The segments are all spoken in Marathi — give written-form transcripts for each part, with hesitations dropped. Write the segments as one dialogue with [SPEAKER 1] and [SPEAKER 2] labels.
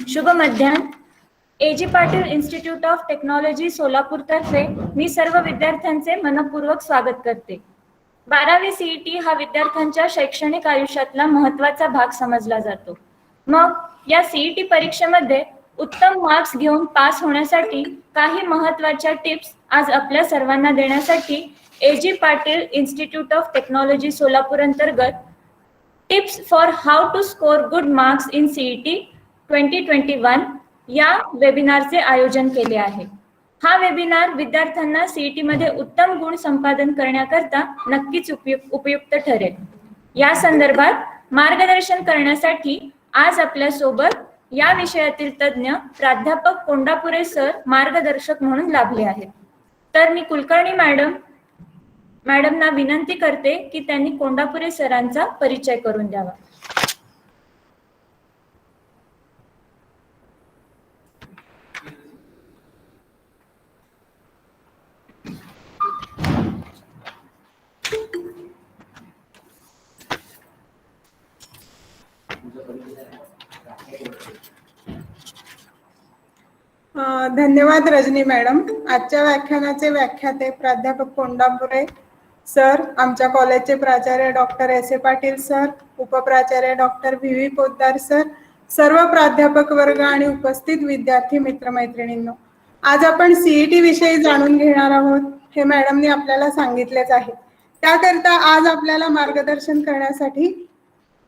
[SPEAKER 1] शुभ मध्याह्न. AG Patil institute of technology Solapur तर्फे मी सर्व विद्यार्थ्यांचे मनपूर्वक स्वागत करते. 12वी CET हा विद्यार्थ्यांच्या शैक्षणिक आयुष्यातला महत्त्वाचा भाग समजला जातो. मग या CET परीक्षेमध्ये उत्तम मार्क्स घेऊन पास होण्यासाठी काही महत्त्वाच्या टिप्स आज आपल्या सर्वांना देण्यासाठी AG Patil institute of technology Solapur अंतर्गत tips for how to score good marks in CET 2021 या वेबिनारचे आयोजन केले आहे. हा वेबिनार विद्यार्थ्यांना CET मध्ये उत्तम गुण संपादन करण्याकरता नक्कीच उपयुक्त ठरेल. या संदर्भात मार्गदर्शन करण्यासाठी आज आपल्या सोबत या विषयातील तज्ञ प्राध्यापक कोंडापुरे सर मार्गदर्शक म्हणून लाभले आहेत. तर मी कुलकर्णी मॅडमना विनंती करते की त्यांनी कोंडापुरे सरांचा परिचय करून द्यावा.
[SPEAKER 2] धन्यवाद रजनी मॅडम. आजच्या व्याख्यानाचे व्याख्याते प्राध्यापक कोंडापुरे सर, आमच्या कॉलेजचे प्राचार्य डॉक्टर S.A. पाटील सर, उपप्राचार्य डॉक्टर V.V. पोद्दार सर, सर्व प्राध्यापक वर्ग आणि उपस्थित विद्यार्थी मित्रमैत्रिणींनो, आज आपण CET विषयी जाणून घेणार आहोत. हे मॅडमने आपल्याला सांगितलेच आहे. त्याकरता आज आपल्याला मार्गदर्शन करण्यासाठी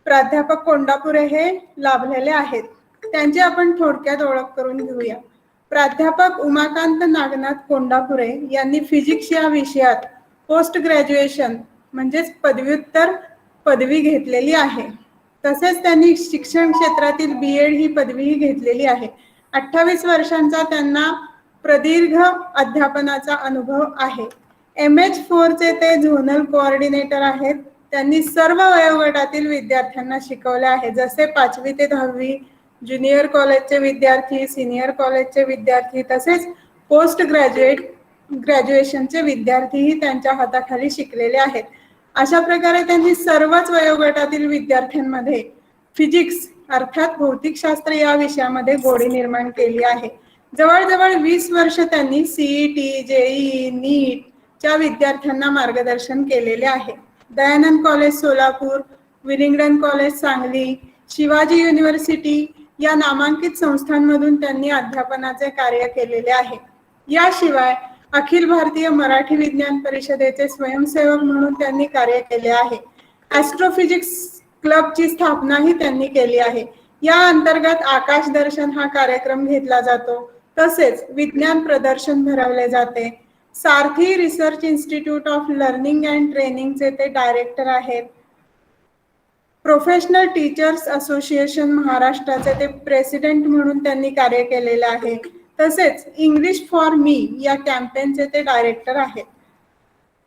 [SPEAKER 2] प्राध्यापक कोंडापुरे हे लाभलेले आहेत. त्यांची आपण थोडक्यात ओळख करून घेऊया. प्राध्यापक उमाकांत नागनाथ कोंडापुरे यांनी फिजिक्स या विषयात पोस्ट ग्रॅज्युएशन म्हणजेच पदव्युत्तर पदवी घेतलेली आहे. तसेच त्यांनी शिक्षण क्षेत्रातील B.Ed ही पदवीही घेतलेली आहे. 28 वर्षांचा त्यांना प्रदीर्घ अध्यापनाचा अनुभव आहे. MH4 चे ते झोनल कोऑर्डिनेटर आहेत. त्यांनी सर्व वयोगटातील विद्यार्थ्यांना शिकवले आहे, जसे 5वी ते 10वी, ज्युनियर कॉलेजचे विद्यार्थी, सिनियर कॉलेजचे विद्यार्थी, तसेच पोस्ट ग्रॅज्युएशनचे विद्यार्थीही त्यांच्या हाताखाली शिकलेले आहेत. अशा प्रकारे त्यांनी सर्वच वयोगटातील विद्यार्थ्यांमध्ये फिजिक्स अर्थात भौतिकशास्त्र या विषयामध्ये गोडी निर्माण केली आहे. जवळजवळ 20 वर्ष त्यांनी CET, JEE, NEET च्या विद्यार्थ्यांना मार्गदर्शन केलेले आहे. Dayanand college Solapur, Willingdon college Sangli, Shivaji university या नामांकित संस्थांमधून त्यांनी अध्यापनाचे कार्य केलेले आहे. याशिवाय अखिल भारतीय मराठी विज्ञान परिषदेचे स्वयंसेवक म्हणून त्यांनी कार्य केले आहे. ॲस्ट्रोफिजिक्स क्लबची स्थापनाही त्यांनी केली आहे. या अंतर्गत आकाश दर्शन हा कार्यक्रम घेतला जातो. तसेच विज्ञान प्रदर्शन भरवले जाते. Sarathi research institute of learning and ट्रेनिंगचे ते डायरेक्टर आहेत. प्रोफेशनल टीचर्स असोसिएशन महाराष्ट्राचे ते प्रेसिडेंट म्हणून त्यांनी कार्य केलेले आहे. तसेच इंग्लिश फॉर मी या कॅम्पेनचे ते डायरेक्टर आहेत.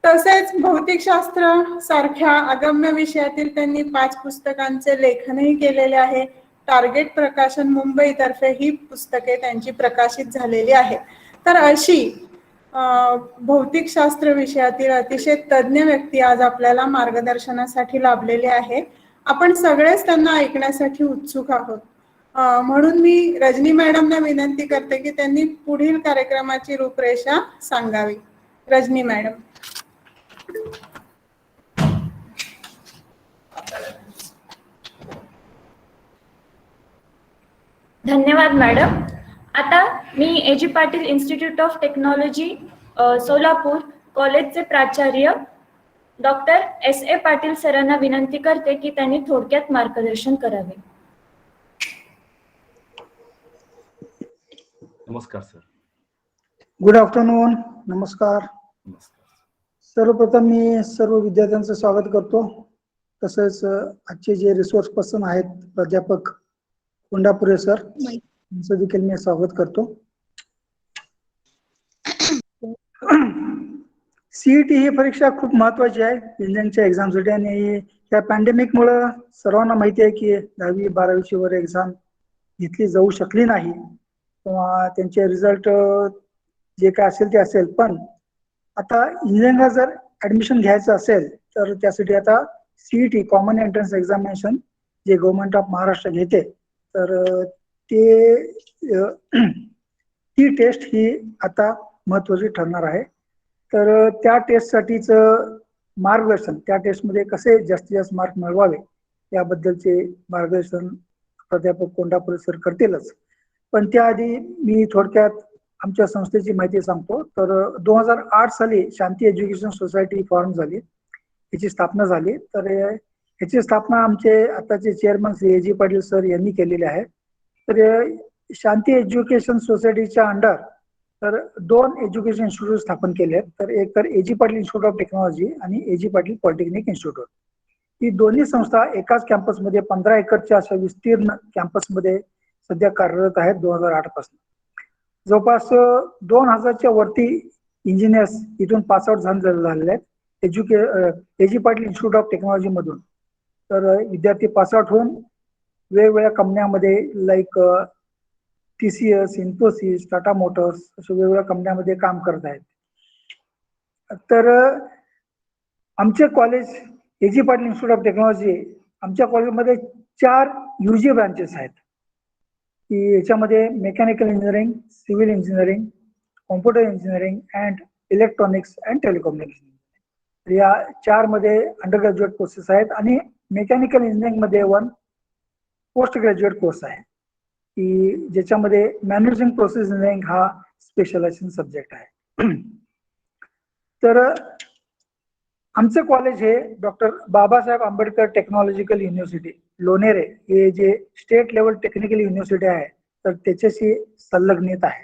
[SPEAKER 2] तसेच भौतिकशास्त्र सारख्या अगम्य विषयातील त्यांनी 5 पुस्तकांचे लेखनही केलेले आहे. टार्गेट प्रकाशन मुंबई तर्फे ही पुस्तके त्यांची प्रकाशित झालेली आहेत. तर अशी भौतिकशास्त्र विषयातील अतिशय तज्ञ व्यक्ती आज आपल्याला मार्गदर्शनासाठी लाभलेले आहे. आपण सगळेच त्यांना ऐकण्यासाठी उत्सुक आहोत. म्हणून मी रजनी मॅडमना विनंती करते की त्यांनी पुढील कार्यक्रमाची रूपरेषा सांगावी. रजनी मॅडम.
[SPEAKER 1] धन्यवाद मॅडम. आता मी AG Patil institute of technology Solapur कॉलेजचे प्राचार्य डॉक्टर S.A. पाटील सरांना विनंती करते की त्यांनी थोडक्यात मार्गदर्शन करावे.
[SPEAKER 3] नमस्कार सर.
[SPEAKER 4] Good afternoon. नमस्कार. सर्वप्रथम मी सर्व विद्यार्थ्यांचं स्वागत करतो. तसेच आजचे जे रिसोर्स पर्सन आहेत प्राध्यापक कोंडापुरे सर, यांचं देखील मी स्वागत करतो. CET ही परीक्षा खूप महत्वाची आहे इंजिनिअरिंगच्या एक्झामसाठी आणि या पॅन्डेमिक मुळे सर्वांना माहिती आहे की 10वी 12वीची वर एक्झाम घेतली जाऊ शकली नाही किंवा त्यांचे रिझल्ट जे काय असेल ते असेल. पण आता इंजिनिअरिंगला जर ऍडमिशन घ्यायचं असेल तर त्यासाठी आता CET कॉमन एंट्रन्स एक्झामिनेशन जे गव्हर्नमेंट ऑफ महाराष्ट्र घेते, तर ते ती टेस्ट ही आता महत्वाची ठरणार आहे. तर त्या टेस्टसाठीच मार्गदर्शन, त्या टेस्टमध्ये कसे जास्तीत जास्त मार्क मिळवावे याबद्दलचे मार्गदर्शन प्राध्यापक कोंडापुरे सर करतीलच. पण त्याआधी मी थोडक्यात आमच्या संस्थेची माहिती सांगतो. तर 2008 साली शांती एज्युकेशन सोसायटी फॉर्म झाली, याची स्थापना झाली. तर याची स्थापना आमचे आताचे चेअरमन श्री ए जी पाटील सर यांनी केलेली आहे. तर शांती एज्युकेशन सोसायटीच्या अंडर तर 2 एज्युकेशन इन्स्टिट्यूट स्थापन केले आहेत. तर एक तर ए G Patil institute of technology आणि ए जी पाटील पॉलिटेक्निक इन्स्टिट्यूट. ही दोन्ही संस्था एकाच कॅम्पसमध्ये 15 एकरच्या अशा विस्तीर्ण कॅम्पसमध्ये सध्या कार्यरत आहेत 2008 पासून. जवळपास 2000च्या वरती इंजिनियर्स इथून पास आउट झालेले आहेत A G Patil institute of Technology मधून. तर विद्यार्थी पास आउट होऊन वेगवेगळ्या कंपन्यामध्ये like TCS, Infosys, Tata Motors अशा वेगवेगळ्या कंपन्यामध्ये काम करत आहेत. तर आमचे college A G Patil institute of Technology, आमच्या कॉलेजमध्ये 4 UG ब्रांचेस आहेत की याच्यामध्ये mechanical engineering, civil engineering, computer engineering and electronics and telecommunication. या 4 मध्ये अंडर ग्रॅज्युएट कोर्सेस आहेत आणि मेकॅनिकल इंजिनिअरिंग मध्ये 1 पोस्ट ग्रॅज्युएट कोर्स आहे की ज्याच्यामध्ये मॅन्युफॅक्चरिंग प्रोसेस इंजिनिअरिंग हा स्पेशलायझेशन सब्जेक्ट आहे. तर आमचं कॉलेज हे doctor Babasaheb Ambedkar technological university Lonere हे जे स्टेट लेवल टेक्निकल युनिव्हर्सिटी आहे तर त्याच्याशी संलग्नित आहे.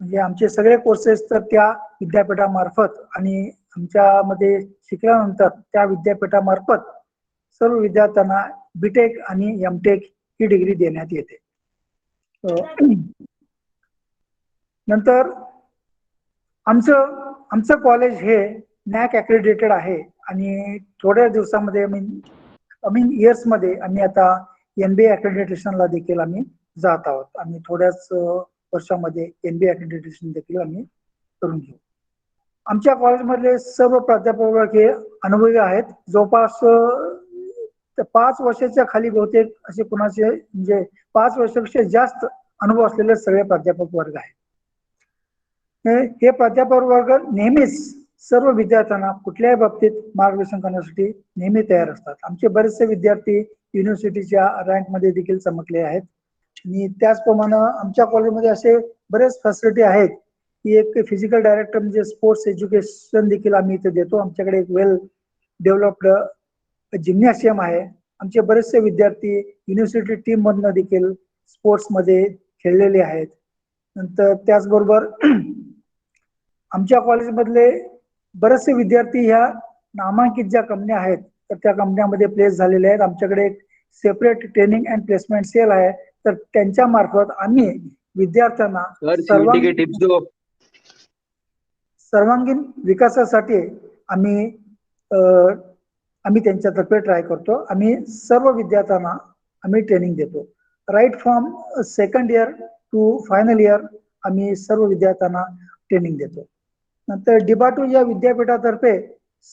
[SPEAKER 4] म्हणजे आमचे सगळे कोर्सेस तर त्या विद्यापीठामार्फत आणि आमच्यामध्ये शिकल्यानंतर त्या विद्यापीठामार्फत सर्व विद्यार्थ्यांना बीटेक आणि एमटेक ही डिग्री देण्यात येते. नंतर आमचं कॉलेज हे नॅक अक्रेडिटेड आहे आणि थोड्या दिवसामध्ये कमिंग इयर्स मध्ये आम्ही आता NBA अक्रेडिटेशनला देखील आम्ही जात आहोत. आम्ही थोड्याच वर्षामध्ये NBA अक्रेडिटेशन देखील आम्ही करून घेऊ. आमच्या कॉलेजमधले सर्व प्राध्यापक हे अनुभवी आहेत. जवळपास 5 वर्षाच्या खाली बहुतेक असे कुणाचे म्हणजे 5 वर्षापेक्षा जास्त अनुभव असलेले सगळे प्राध्यापक वर्ग आहेत. हे प्राध्यापक वर्ग नेहमीच सर्व विद्यार्थ्यांना कुठल्याही बाबतीत मार्गदर्शन करण्यासाठी नेहमी तयार असतात. आमचे बरेचसे विद्यार्थी युनिव्हर्सिटीच्या रँकमध्ये देखील चमकले आहेत आणि त्याचप्रमाणे आमच्या कॉलेजमध्ये असे बरेच फॅसिलिटी आहेत की एक फिजिकल डायरेक्टर म्हणजे स्पोर्ट्स एज्युकेशन देखील आम्ही इथे देतो. आमच्याकडे एक वेल डेव्हलप्ड जिम्नॅशियम आहे. आमचे बरेचसे विद्यार्थी युनिव्हर्सिटी टीम मधनं देखील स्पोर्ट्समध्ये खेळलेले आहेत. नंतर त्याचबरोबर आमच्या कॉलेजमधले बरेचसे विद्यार्थी ह्या नामांकित ज्या कंपन्या आहेत तर त्या कंपन्यामध्ये प्लेस झालेले आहेत. आमच्याकडे एक separate training and placement cell आहे. तर त्यांच्या मार्फत आम्ही विद्यार्थ्यांना सर्वांगीण विकासासाठी आम्ही त्यांच्यातर्फे ट्राय करतो. आम्ही सर्व विद्यार्थ्यांना आम्ही ट्रेनिंग देतो. Right from second year to final year आम्ही सर्व विद्यार्थ्यांना ट्रेनिंग देतो. नंतर डिबाटू या विद्यापीठातर्फे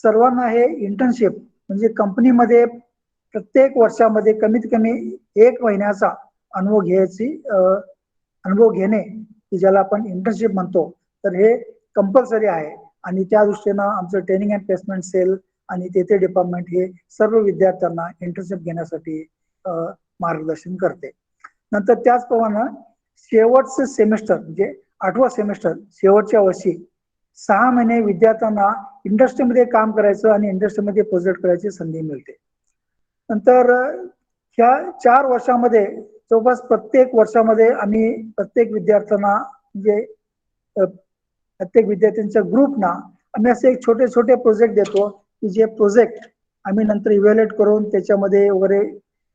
[SPEAKER 4] सर्वांना हे इंटर्नशिप म्हणजे कंपनीमध्ये प्रत्येक वर्षामध्ये कमीत कमी 1 महिन्याचा अनुभव घेणे की ज्याला आपण इंटर्नशिप म्हणतो तर हे कंपल्सरी आहे आणि त्या दृष्टीनं आमचं ट्रेनिंग अँड प्लेसमेंट सेल आणि तेथे डिपार्टमेंट हे सर्व विद्यार्थ्यांना इंटर्नशिप घेण्यासाठी मार्गदर्शन करते. नंतर त्याचप्रमाणे शेवटचं सेमिस्टर म्हणजे 8वं सेमिस्टर शेवटच्या वर्षी 6 महिने विद्यार्थ्यांना इंडस्ट्रीमध्ये काम करायचं आणि इंडस्ट्रीमध्ये प्रोजेक्ट करायची संधी मिळते. नंतर ह्या 4 वर्षामध्ये जवळपास प्रत्येक वर्षामध्ये आम्ही प्रत्येक विद्यार्थ्यांना म्हणजे प्रत्येक विद्यार्थ्यांच्या ग्रुपना आम्ही असे छोटे छोटे प्रोजेक्ट देतो की जे प्रोजेक्ट आम्ही नंतर इव्हॅल्युएट करून त्याच्यामध्ये वगैरे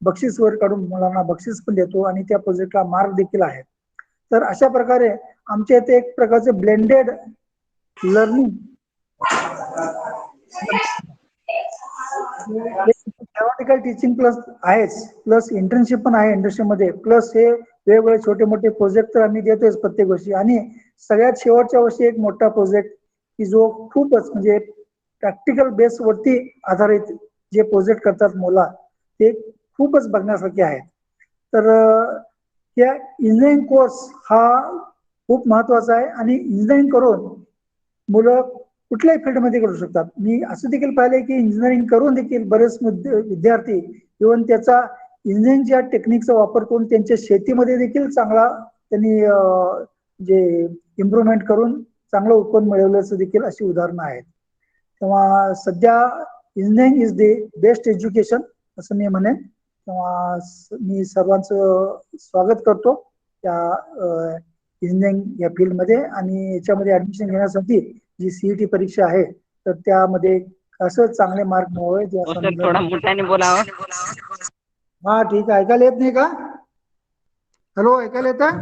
[SPEAKER 4] बक्षीस वर काढून मुलांना बक्षीस पण देतो आणि त्या प्रोजेक्टला मार्क देखील आहेत. तर अशा प्रकारे आमच्या इथे एक प्रकारचे blended learning theoretical teaching plus आहेच, प्लस इंटर्नशिप पण आहे इंडस्ट्रीमध्ये, प्लस हे वेगवेगळे छोटे मोठे प्रोजेक्ट तर आम्ही देतोच प्रत्येक वर्षी. आणि सगळ्यात शेवटच्या वर्षी एक मोठा प्रोजेक्ट की जो खूपच म्हणजे प्रॅक्टिकल बेस वरती आधारित जे प्रोजेक्ट करतात मुलं ते खूपच बघण्यासारखे आहेत. तर या इंजिनिअरिंग कोर्स हा खूप महत्वाचा आहे आणि इंजिनिअरिंग करून मुलं कुठल्याही फील्डमध्ये करू शकतात. मी असं देखील पाहिलंय की इंजिनिअरिंग करून देखील बरेच विद्यार्थी इव्हन त्याचा इंजिनिअरिंगच्या टेक्निकचा वापर करून त्यांच्या शेतीमध्ये देखील चांगला त्यांनी जे इम्प्रुव्हमेंट करून चांगलं उत्पन्न मिळवल्याचं देखील अशी उदाहरणं आहेत. तेव्हा सध्या engineering is the best education असं मी म्हणेन. तेव्हा मी सर्वांचं स्वागत करतो त्या इंजिनिअरिंग या फील्डमध्ये आणि याच्यामध्ये ऍडमिशन घेण्यासाठी जी सीईटी परीक्षा आहे तर त्यामध्ये असं चांगले मार्क मिळावे
[SPEAKER 3] थोडा मोठ्याने बोलावं.
[SPEAKER 4] हा ठीक आहे. ऐकायला येत नाही का? हॅलो, ऐकायला येतं?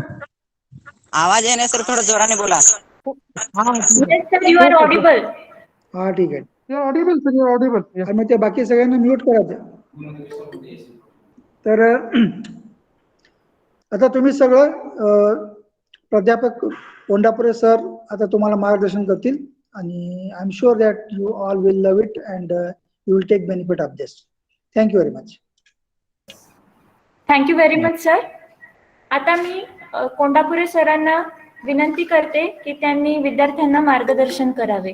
[SPEAKER 3] आवाज येणे सर, थोडं जोराने बोला.
[SPEAKER 4] हा
[SPEAKER 1] Yes, sir, you are audible.
[SPEAKER 4] हा ठीक आहे.
[SPEAKER 5] Audible sir, you Audible.
[SPEAKER 4] आणि मग ते बाकी सगळ्यांना म्यूट करायचं. तर आता तुम्ही सगळं प्राध्यापक कोंडापुरे सर आता तुम्हाला मार्गदर्शन करतील आणि I am sure that you all will love it and you will take benefit of this. Thank you very much.
[SPEAKER 1] Thank you very much sir. आता मी कोंडापुरे सरांना विनंती करते की त्यांनी विद्यार्थ्यांना मार्गदर्शन करावे.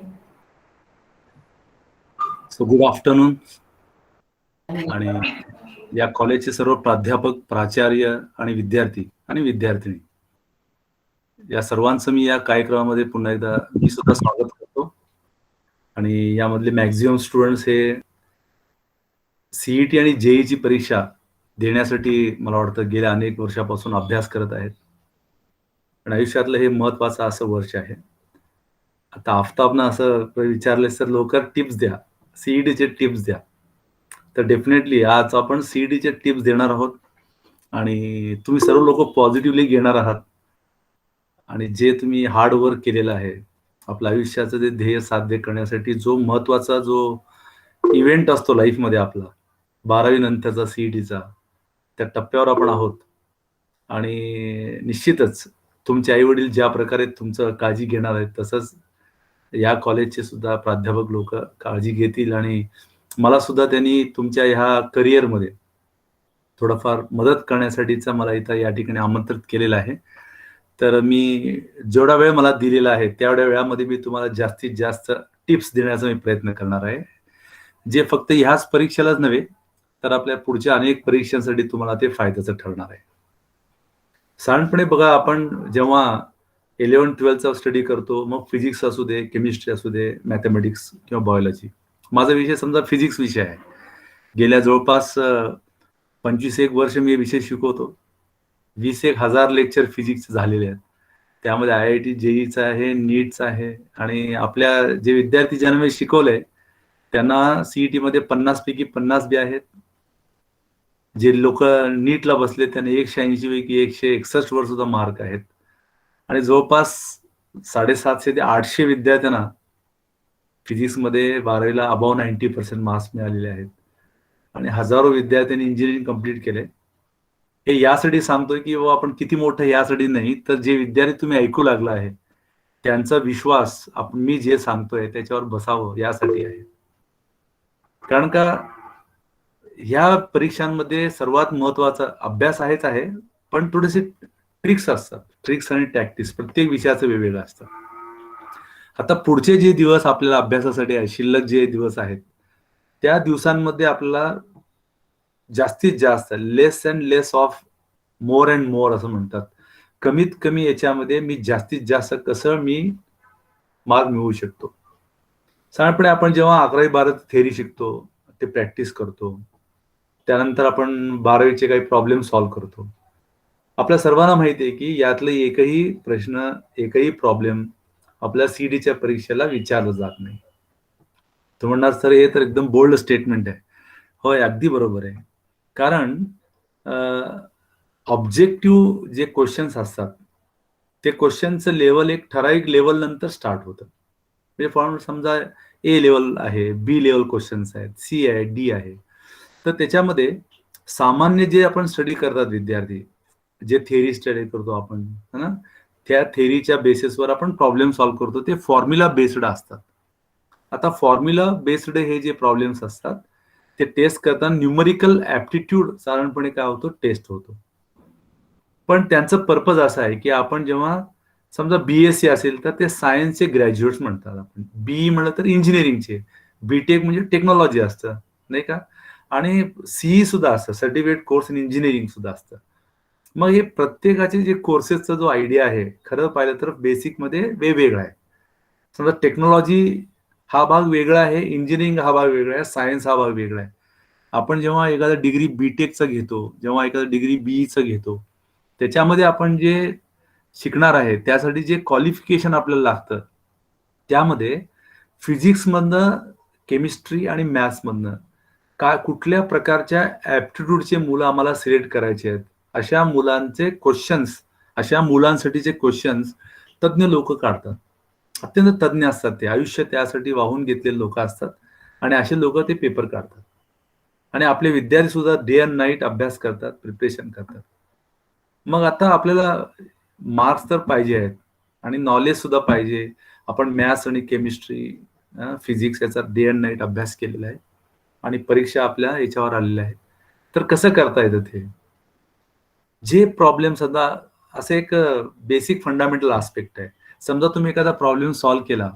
[SPEAKER 6] So good afternoon. आणि या कॉलेजचे सर्व प्राध्यापक, प्राचार्य आणि विद्यार्थी आणि विद्यार्थिनी या सर्वांचं मी या कार्यक्रमामध्ये पुन्हा एकदा मी सुद्धा स्वागत करतो. आणि यामधले मॅक्झिमम स्टुडंट्स हे सीईटी आणि जेईची परीक्षा देण्यासाठी मला वाटतं गेल्या अनेक वर्षापासून अभ्यास करत आहेत. आणि आयुष्यातलं हे महत्वाचं असं वर्ष आहे. आता आफताबनं असं विचारले सर लवकर टिप्स द्या, सीईटीचे टिप्स द्या. तर डेफिनेटली आज आपण सीईटीचे टिप्स देणार आहोत आणि तुम्ही सर्व लोक पॉझिटिव्हली घेणार आहात. आणि जे तुम्ही हार्डवर्क केलेलं आहे आपल्या आयुष्याचं ते ध्येय साध्य करण्यासाठी जो महत्वाचा जो इव्हेंट असतो लाईफमध्ये आपला 12वी नंतरचा सीईटीचा, त्या टप्प्यावर आपण आहोत. आणि निश्चितच तुमचे आई वडील ज्या प्रकारे तुमचं काळजी घेणार आहेत तसंच या कॉलेजचे सुद्धा प्राध्यापक लोक काळजी घेतील आणि मला सुद्धा त्यांनी तुमच्या ह्या करिअरमध्ये थोडंफार मदत करण्यासाठीचा मला इथं या ठिकाणी आमंत्रित केलेलं आहे. तर मी जेवढा वेळ मला दिलेला आहे तेवढ्या वेळामध्ये मी तुम्हाला जास्तीत जास्त टिप्स देण्याचा मी प्रयत्न करणार आहे, जे फक्त ह्याच परीक्षेलाच नव्हे तर आपल्या पुढच्या अनेक परीक्षांसाठी तुम्हाला ते फायद्याचं ठरणार आहे. साधारणपणे बघा, आपण जेव्हा 11-12चा स्टडी करतो, मग फिजिक्स असू दे, केमिस्ट्री असू दे, मॅथमॅटिक्स किंवा बायोलॉजी. माझा विषय समजा फिजिक्स विषय आहे. गेल्या जवळपास 25 वर्ष मी हे विषय शिकवतो. 20,000 लेक्चर फिजिक्स झालेले आहेत. त्यामध्ये IIT जेईचा आहे, नीटचा आहे आणि आपल्या जे विद्यार्थी ज्यांना मी शिकवलंय त्यांना सीईटी मध्ये 50 पैकी 50 बी आहेत. जे लोक नीटला बसले त्यांना 180 पैकी 161 वर सुद्धा मार्क आहेत. आणि जवळपास 750 ते 800 विद्यार्थ्यांना फिजिक्समध्ये 12वीला अबाव 90% मार्क्स मिळालेले आहेत. आणि हजारो विद्यार्थ्यांनी इंजिनिअरिंग कम्प्लीट केले. हे यासाठी सांगतोय की बाबा आपण किती मोठं, यासाठी नाही तर जे विद्यार्थी तुम्ही ऐकू लागला आहे त्यांचा विश्वास आपण मी जे सांगतोय त्याच्यावर बसावं यासाठी आहे. कारण का ह्या परीक्षांमध्ये सर्वात महत्वाचा अभ्यास आहेच आहे, पण थोडेसे ट्रिक्स असतात. ट्रिक्स आणि टॅक्टिक्स प्रत्येक विषयाचं वेगवेगळं असतं. आता पुढचे जे दिवस आपल्याला अभ्यासासाठी आहे, शिल्लक जे दिवस आहेत त्या दिवसांमध्ये आपल्याला जास्तीत जास्त less and less of more and more असं म्हणतात, कमीत कमी याच्यामध्ये मी जास्तीत जास्त कसं मी मार्क मिळवू शकतो. साधारणपणे आपण जेव्हा 11वी-12वी थेअरी शिकतो ते प्रॅक्टिस करतो, त्यानंतर आपण 12वीचे काही प्रॉब्लेम सॉल्व्ह करतो. आपल्या सर्वांना माहिती आहे की यातलं एकही प्रश्न, एकही प्रॉब्लेम आपल्या सीईटीच्या परीक्षेला विचारलं जात नाही. तो म्हणणार सर हे तर एकदम बोल्ड स्टेटमेंट आहे. होय, अगदी बरोबर आहे. कारण ऑब्जेक्टिव्ह जे क्वेश्चन्स असतात ते क्वेश्चनचं लेवल एक ठराविक लेवल नंतर स्टार्ट होतं. म्हणजे फॉर्म समजा A लेवल आहे, B लेवल क्वेश्चन्स आहेत, C आहे, D आहे. तर त्याच्यामध्ये सामान्य जे आपण स्टडी करतात विद्यार्थी, जे थेअरी स्टडी करतो आपण है ना, त्या थेअरीच्या बेसिसवर आपण प्रॉब्लेम सॉल्व्ह करतो, ते फॉर्म्युला बेस्ड असतात. आता फॉर्म्युला बेस्ड हे जे प्रॉब्लेम्स असतात ते टेस्ट करताना न्यूमरिकल ऍप्टिट्यूड साधारणपणे काय होतो, टेस्ट होतो. पण त्यांचं पर्पज असं आहे की आपण जेव्हा समजा BSc असेल तर ते सायन्सचे ग्रॅज्युएट्स म्हणतात. आपण BE म्हणलं तर इंजिनिअरिंगचे, BTech म्हणजे टेक्नॉलॉजी असतं नाही का, आणि CE सुद्धा असतं, सर्टिफिकेट कोर्स इन इंजिनिअरिंग सुद्धा असतं. मग हे प्रत्येकाचे जे कोर्सेसचा जो आयडिया आहे खरं पाहिलं तर बेसिक मध्ये वेगवेगळा आहे. समजा टेक्नॉलॉजी हा भाग वेगळा आहे, इंजिनिअरिंग हा भाग वेगळा आहे, सायन्स हा भाग वेगळा आहे. आपण जेव्हा एखादा डिग्री BTechचा घेतो, जेव्हा एखादा डिग्री BEचं घेतो, त्याच्यामध्ये आपण जे शिकणार आहे त्यासाठी जे क्वालिफिकेशन आपल्याला लागतं त्यामध्ये फिजिक्समधनं, केमिस्ट्री आणि मॅथ्समधनं कुठल्या प्रकारच्या ऍप्टिट्यूडचे मुलं आम्हाला सिलेक्ट करायचे आहेत, अशा मुलांचे क्वेश्चन्स, अशा मुलांसाठीचे क्वेश्चन्स तज्ज्ञ लोक काढतात. अत्यंत तज्ज्ञ असतात ते, आयुष्य त्यासाठी वाहून घेतलेले लोक असतात आणि असे लोक ते पेपर काढतात. आणि आपले विद्यार्थी सुद्धा डे अँड नाईट अभ्यास करतात, प्रिपरेशन करतात. मग आता आपल्याला मार्क्स तर पाहिजे आहेत आणि नॉलेज सुद्धा पाहिजे. आपण मॅथ्स आणि केमिस्ट्री, फिजिक्स याचा डे अँड नाईट अभ्यास केलेला आहे आणि परीक्षा आपल्या याच्यावर आलेल्या आहेत. तर कसं करता येतं ते? जे प्रॉब्लेम सध्या असं एक बेसिक फंडामेंटल आस्पेक्ट आहे. समजा तुम्ही एखादा प्रॉब्लेम सॉल्व्ह केला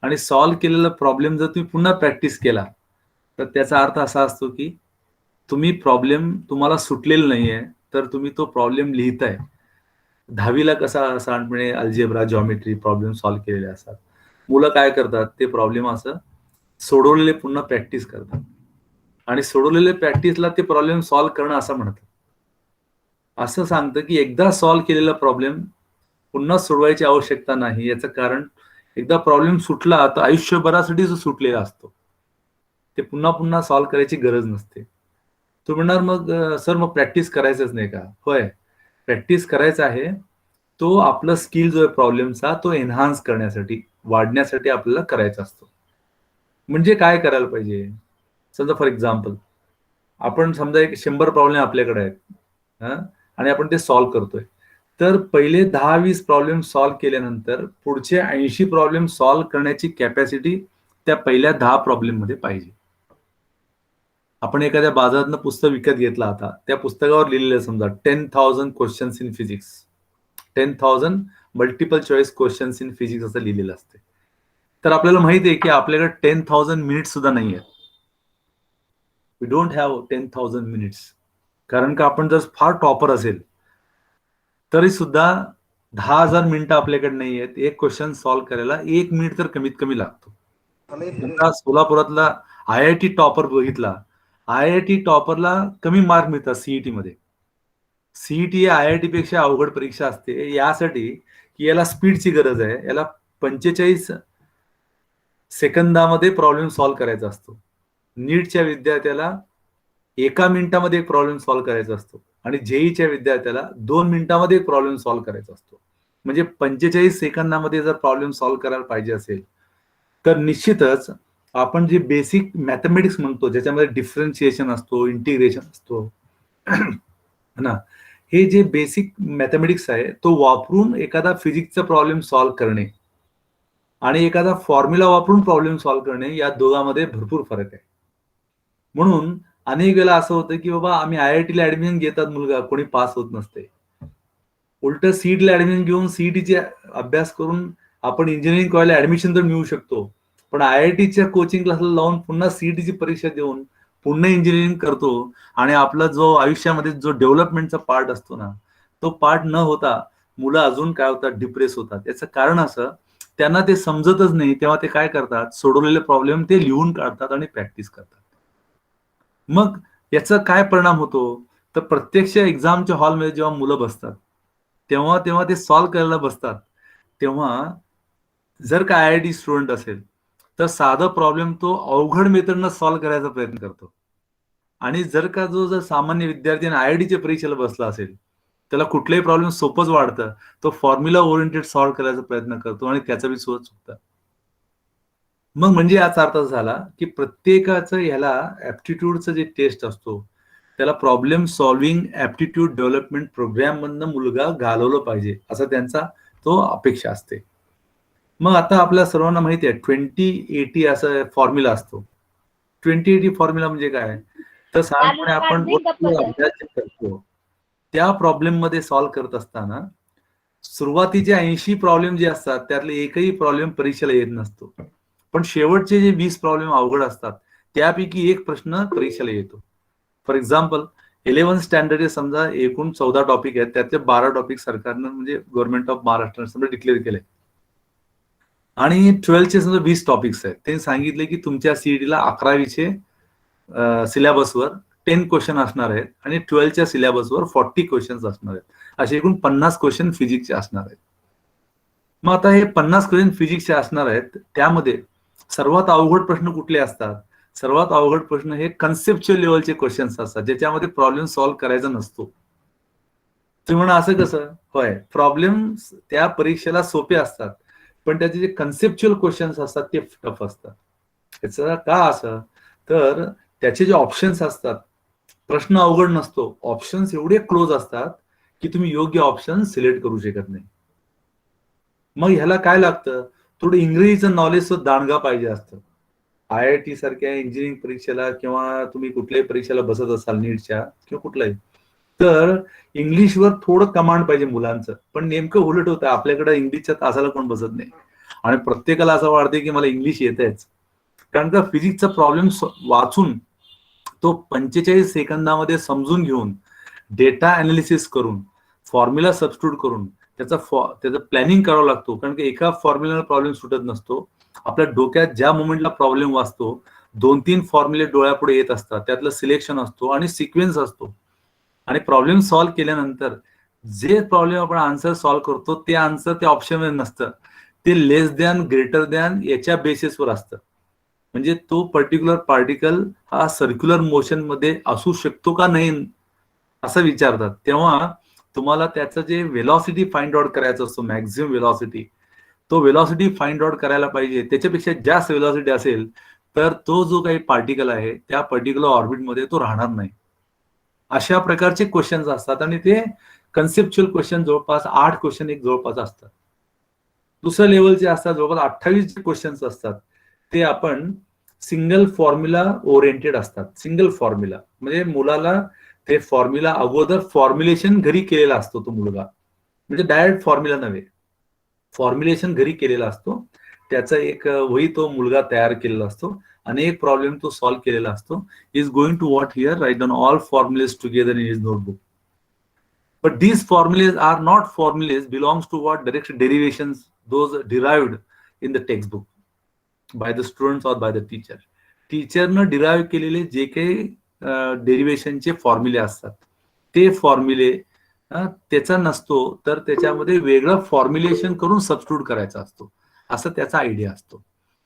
[SPEAKER 6] आणि सॉल्व्ह केलेला प्रॉब्लेम जर तुम्ही पुन्हा प्रॅक्टिस केला तर त्याचा अर्थ असा असतो की तुम्ही प्रॉब्लेम तुम्हाला सुटलेला नाहीये, तर तुम्ही तो प्रॉब्लेम लिहिताय. 10वीला कसा सांडपणे अल्जेब्रा, जॉमेट्री प्रॉब्लेम सॉल्व्ह केलेले असतात. मुलं काय करतात, ते प्रॉब्लेम असं सोडवलेले पुन्हा प्रॅक्टिस करतात आणि सोडवलेले प्रॅक्टिसला ते प्रॉब्लेम सॉल्व्ह करणं असं म्हणतात. असं सांगतं की एकदा सॉल्व्ह केलेला प्रॉब्लेम पुन्हा सोडवायची आवश्यकता नाही. याचं कारण एकदा प्रॉब्लेम सुटला तर आयुष्यभरासाठी जो सुटलेला असतो, ते पुन्हा पुन्हा सॉल्व्ह करायची गरज नसते. तू म्हणणार मग सर मग प्रॅक्टिस करायचंच नाही का? होय, प्रॅक्टिस करायचा आहे. तो आपलं स्किल जो आहे प्रॉब्लेमचा तो एन्हान्स करण्यासाठी, वाढण्यासाठी आपल्याला करायचा असतो. म्हणजे काय करायला पाहिजे? समजा फॉर एक्झाम्पल आपण समजा एक 100 प्रॉब्लेम आपल्याकडे आहेत, आणि आपण ते सॉल्व्ह करतोय. तर पहिले 10-20 प्रॉब्लेम सॉल्व्ह केल्यानंतर पुढचे 80 प्रॉब्लेम सॉल्व्ह करण्याची कॅपॅसिटी त्या पहिल्या 10 प्रॉब्लेम मध्ये पाहिजे. आपण एखाद्या बाजारातनं पुस्तक विकत घेतला, आता त्या पुस्तकावर लिहिलेलं समजा 10,000 questions in physics, 10,000 multiple choice questions in physics असं लिहिलेलं असते. तर आपल्याला माहिती आहे की आपल्याकडे 10,000 मिनिट्स सुद्धा नाही आहेत. We don't have 10,000 minutes. कारण का आपण जर फार टॉपर असेल तरी सुद्धा 10,000 मिनिटं आपल्याकडे नाही आहेत. एक क्वेश्चन सॉल्व्ह करायला 1 मिनिट तर कमीत कमी लागतो. आता सोलापुरातला IIT टॉपर बघितला, IIT टॉपरला कमी मार्क मिळतात सीईटी मध्ये. सीईटी IIT पेक्षा अवघड परीक्षा असते यासाठी की याला स्पीडची गरज आहे. याला 45 सेकंदामध्ये प्रॉब्लेम सॉल्व्ह करायचा असतो. नीटच्या विद्यार्थ्याला 1 मिनिटामध्ये एक प्रॉब्लेम सॉल्व्ह करायचा असतो आणि जेईच्या विद्यार्थ्याला 2 मिनिटामध्ये एक प्रॉब्लेम सॉल्व्ह करायचा असतो. म्हणजे 45 सेकंदामध्ये जर प्रॉब्लेम सॉल्व्ह करायला पाहिजे असेल तर निश्चितच आपण जे बेसिक मॅथमॅटिक्स म्हणतो, ज्याच्यामध्ये डिफरन्शिएशन असतो, इंटिग्रेशन असतो ना, हे जे बेसिक मॅथमॅटिक्स आहे तो वापरून एखादा फिजिक्सचा प्रॉब्लेम सॉल्व्ह करणे आणि एखादा फॉर्म्युला वापरून प्रॉब्लेम सॉल्व्ह करणे या दोघांमध्ये भरपूर फरक आहे. म्हणून अनेक वेळा असं होतं की बाबा आम्ही IIT ला ऍडमिशन घेतात, मुलगा कोणी पास होत नसते. उलट सीईटी ला ऍडमिशन घेऊन सीईटीचे अभ्यास करून आपण इंजिनिअरिंग कॉलेजला ऍडमिशन तर मिळू शकतो, पण IITच्या कोचिंग क्लासला लावून पुन्हा सीईटीची परीक्षा देऊन पुन्हा इंजिनिअरिंग करतो आणि आपला जो आयुष्यामध्ये जो डेव्हलपमेंटचा पार्ट असतो ना, तो पार्ट न होता मुलं अजून काय होतात, डिप्रेस होतात. याचं कारण असं, त्यांना ते समजतच नाही. तेव्हा ते काय करतात, सोडवलेले प्रॉब्लेम ते लिहून काढतात आणि प्रॅक्टिस करतात. मग याचा काय परिणाम होतो, तर प्रत्यक्ष एक्झामच्या हॉलमध्ये जेव्हा मुलं बसतात तेव्हा तेव्हा ते सॉल्व्ह करायला बसतात, तेव्हा जर का IIT स्टुडंट असेल तर साधा प्रॉब्लेम तो अवघड मेथडनं सॉल्व्ह करायचा प्रयत्न करतो. आणि जर का जर सामान्य विद्यार्थी IITच्या परीक्षेला बसला असेल, त्याला कुठलाही प्रॉब्लेम सोपंच वाढतं, तो फॉर्म्युला ओरिएंटेड सॉल्व्ह करायचा प्रयत्न करतो आणि त्याचा बी सुद्धा चुकतं. मग म्हणजे याचा अर्थ झाला की प्रत्येकाचं ह्याला ऍप्टिट्यूडचं जे टेस्ट असतो त्याला problem solving aptitude development program मधनं मुलगा घालवलं पाहिजे, असं त्यांचा तो अपेक्षा असते. मग आता आपल्या सर्वांना माहिती आहे 20-80 असं फॉर्म्युला असतो. 20-80 फॉर्म्युला म्हणजे काय, तर साधारणपणे आपण अभ्यास जे करतो त्या प्रॉब्लेम मध्ये सॉल्व्ह करत असताना सुरुवातीचे 80 प्रॉब्लेम जे असतात त्यातले एकही प्रॉब्लेम परीक्षेला येत नसतो, पण शेवटचे जे 20 प्रॉब्लेम अवघड असतात त्यापैकी एक प्रश्न परीक्षेला येतो. फॉर एक्झाम्पल 11th स्टँडर्ड समजा एकूण 14 टॉपिक आहेत, त्यातले 12 टॉपिक सरकारनं म्हणजे गव्हर्नमेंट ऑफ महाराष्ट्र समजा डिक्लेअर केले आणि 12th समजा 20 टॉपिक्स आहेत. ते सांगितले की तुमच्या सीईटीला 11वीचे सिलेबसवर 10 क्वेश्चन असणार आहेत आणि 12च्या सिलेबसवर 40 क्वेश्चन असणार आहेत. असे एकूण 50 क्वेश्चन फिजिक्सचे असणार आहेत. मग आता हे 50 क्वेश्चन फिजिक्सचे असणार आहेत, त्यामध्ये सर्वात अवघड प्रश्न कुठले असतात? सर्वात अवघड प्रश्न हे कन्सेप्च्युअल लेवलचे क्वेश्चन्स असतात, ज्याच्यामध्ये प्रॉब्लेम सॉल्व्ह करायचा नसतो. तुम्ही म्हणा असं कसं? होय, प्रॉब्लेम त्या परीक्षेला सोपे असतात, पण त्याचे जे कन्सेप्च्युअल क्वेश्चन्स असतात ते टफ असतात. याचं का असं? तर त्याचे जे ऑप्शन्स असतात, प्रश्न अवघड नसतो, ऑप्शन्स एवढे क्लोज असतात की तुम्ही योग्य ऑप्शन सिलेक्ट करू शकत नाही. मग ह्याला काय लागतं? थोडं इंग्रजीचं नॉलेज सुद्धा दांडगा पाहिजे असतं. IIT सारख्या इंजिनिअरिंग परीक्षेला किंवा तुम्ही कुठल्याही परीक्षेला बसत असाल, नीटच्या किंवा कुठल्याही, तर इंग्लिशवर थोडं कमांड पाहिजे मुलांचं. पण नेमकं उलट होतं, आपल्याकडे इंग्लिशच्या तासाला कोण बसत नाही आणि प्रत्येकाला असं वाटतं की मला इंग्लिश येतेच. कारण का फिजिक्सचा प्रॉब्लेम वाचून तो 45 सेकंदामध्ये समजून घेऊन डेटा अनालिसिस करून फॉर्म्युला सबस्टिट्यूट करून त्याचं प्लॅनिंग करावं लागतो. कारण की एका फॉर्म्युला प्रॉब्लेम सुटत नसतो. आपल्या डोक्यात ज्या मोमेंटला प्रॉब्लेम वाचतो 2-3 फॉर्म्युले डोळ्यापुढे येत असतात, त्यातलं सिलेक्शन असतो आणि सिक्वेन्स असतो. आणि प्रॉब्लेम सॉल्व्ह केल्यानंतर जे प्रॉब्लेम आपण आन्सर सॉल्व्ह करतो ते आन्सर त्या ऑप्शनमध्ये नसतं, ते लेस दॅन ग्रेटर दॅन याच्या बेसिसवर असतं. म्हणजे तो पर्टिक्युलर पार्टिकल हा सर्क्युलर मोशन मध्ये असू शकतो का नाही असं विचारतात. तेव्हा तुम्हाला त्याचं जे व्हेलॉसिटी फाइंड आउट करायचं असतो, मॅक्झिमम व्हेलॉसिटी, तो व्हेलॉसिटी फाइंड आउट करायला पाहिजे. त्याच्यापेक्षा जास्त व्हेलॉसिटी असेल तर तो जो काही पार्टिकल आहे त्या पर्टिक्युलर ऑर्बिटमध्ये तो राहणार नाही. अशा प्रकारचे क्वेश्चन्स असतात आणि ते कन्सेप्च्युअल क्वेश्चन जवळपास 8 क्वेश्चन एक जवळपास असतात. दुसऱ्या लेवलचे असतात जवळपास 28 क्वेश्चन्स असतात. ते आपण सिंगल फॉर्म्युला ओरिएंटेड असतात. सिंगल फॉर्म्युला म्हणजे मुलाला ते फॉर्म्युला अगोदर फॉर्म्युलेशन घरी केलेला असतो तो मुलगा, म्हणजे डायरेक्ट फॉर्म्युला नव्हे, फॉर्म्युलेशन घरी केलेला असतो. त्याचा एक वही तो मुलगा तयार केलेला असतो, अनेक प्रॉब्लेम तो सॉल्व्ह केलेला असतो. Is going to what here write down all formulas together in his notebook. But these formulas are not formulas, belongs to what direct derivations, those derived in the textbook by the students or by the teacher. टीचरनं डिराईव्ह केलेले जे काही डेरिव्हेशनचे फॉर्म्युले असतात ते फॉर्म्युले त्याचा नसतो, तर त्याच्यामध्ये वेगळं फॉर्म्युलेशन करून सबस्टिट्यूट करायचा असतो, असं त्याचा आयडिया असतो.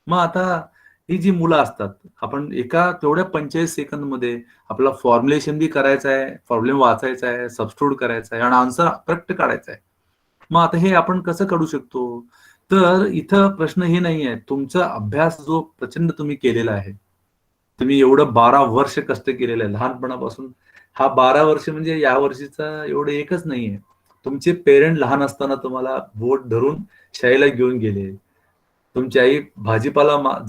[SPEAKER 6] मग आता ही जी मुलं असतात, आपण एका तेवढ्या 45 सेकंद मध्ये आपला फॉर्म्युलेशन बी करायचं आहे, प्रॉब्लेम वाचायचा आहे, सबस्टिट्यूट करायचा आहे आणि आन्सर करेक्ट काढायचा आहे. मग आता हे आपण कसं काढू शकतो? तर इथं प्रश्न हे नाही आहे, तुमचा अभ्यास जो प्रचंड तुम्ही केलेला आहे, तुम्ही एवढं 12 वर्ष कष्ट केलेलं आहे लहानपणापासून. हा 12 वर्ष म्हणजे या वर्षीचा एवढं एकच नाहीये. तुमचे पेरेंट लहान असताना तुम्हाला बोट धरून शाळेला घेऊन गेले. तुमची आई भाजीपाला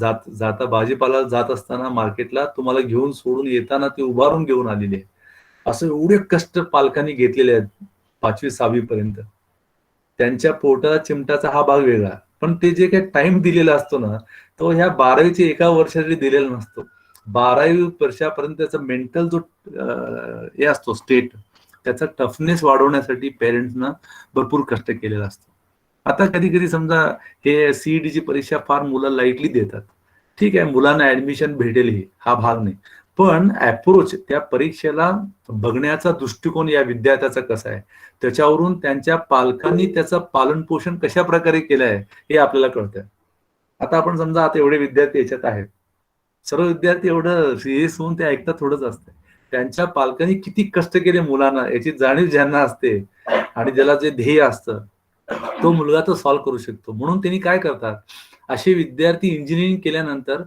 [SPEAKER 6] जात असताना मार्केटला तुम्हाला घेऊन सोडून येताना ती उभारून घेऊन आलेली आहे. असं एवढे कष्ट पालकांनी घेतलेले आहेत 5वी-6वी पर्यंत. त्यांच्या पोटात चिमटाचा हा भाग वेगळा, पण ते जे काही टाइम दिलेला असतो ना, तो ह्या 12वीचे एका वर्षासाठी दिलेला नसतो. 12वी वर्षापर्यंत त्याचा मेंटल जो हे असतो स्टेट, त्याचा टफनेस वाढवण्यासाठी पेरेंट्सना भरपूर कष्ट केलेला असतो. आता कधी कधी समजा हे सीईटीची परीक्षा फार मुलं लाईटली देतात, ठीक आहे, मुलांना ऍडमिशन भेटेल हा भाग नाही, पण अप्रोच त्या परीक्षेला बघण्याचा दृष्टिकोन या विद्यार्थ्याचा कसा आहे, त्याच्यावरून त्यांच्या पालकांनी त्याचं पालन पोषण कशा प्रकारे केलं आहे हे आपल्याला कळतं. आता आपण समजा आता एवढे विद्यार्थी याच्यात आहेत, सर्व विद्यार्थी एवढं सिरियस होऊन ते ऐकतात थोडंच असतं. त्यांच्या पालकांनी किती कष्ट केले मुलांना याची जाणीव ज्यांना असते आणि ज्याला जे ध्येय असतं तो मुलगा तो सॉल्व्ह करू शकतो. म्हणून त्यांनी काय करतात, असे विद्यार्थी इंजिनिअरिंग केल्यानंतर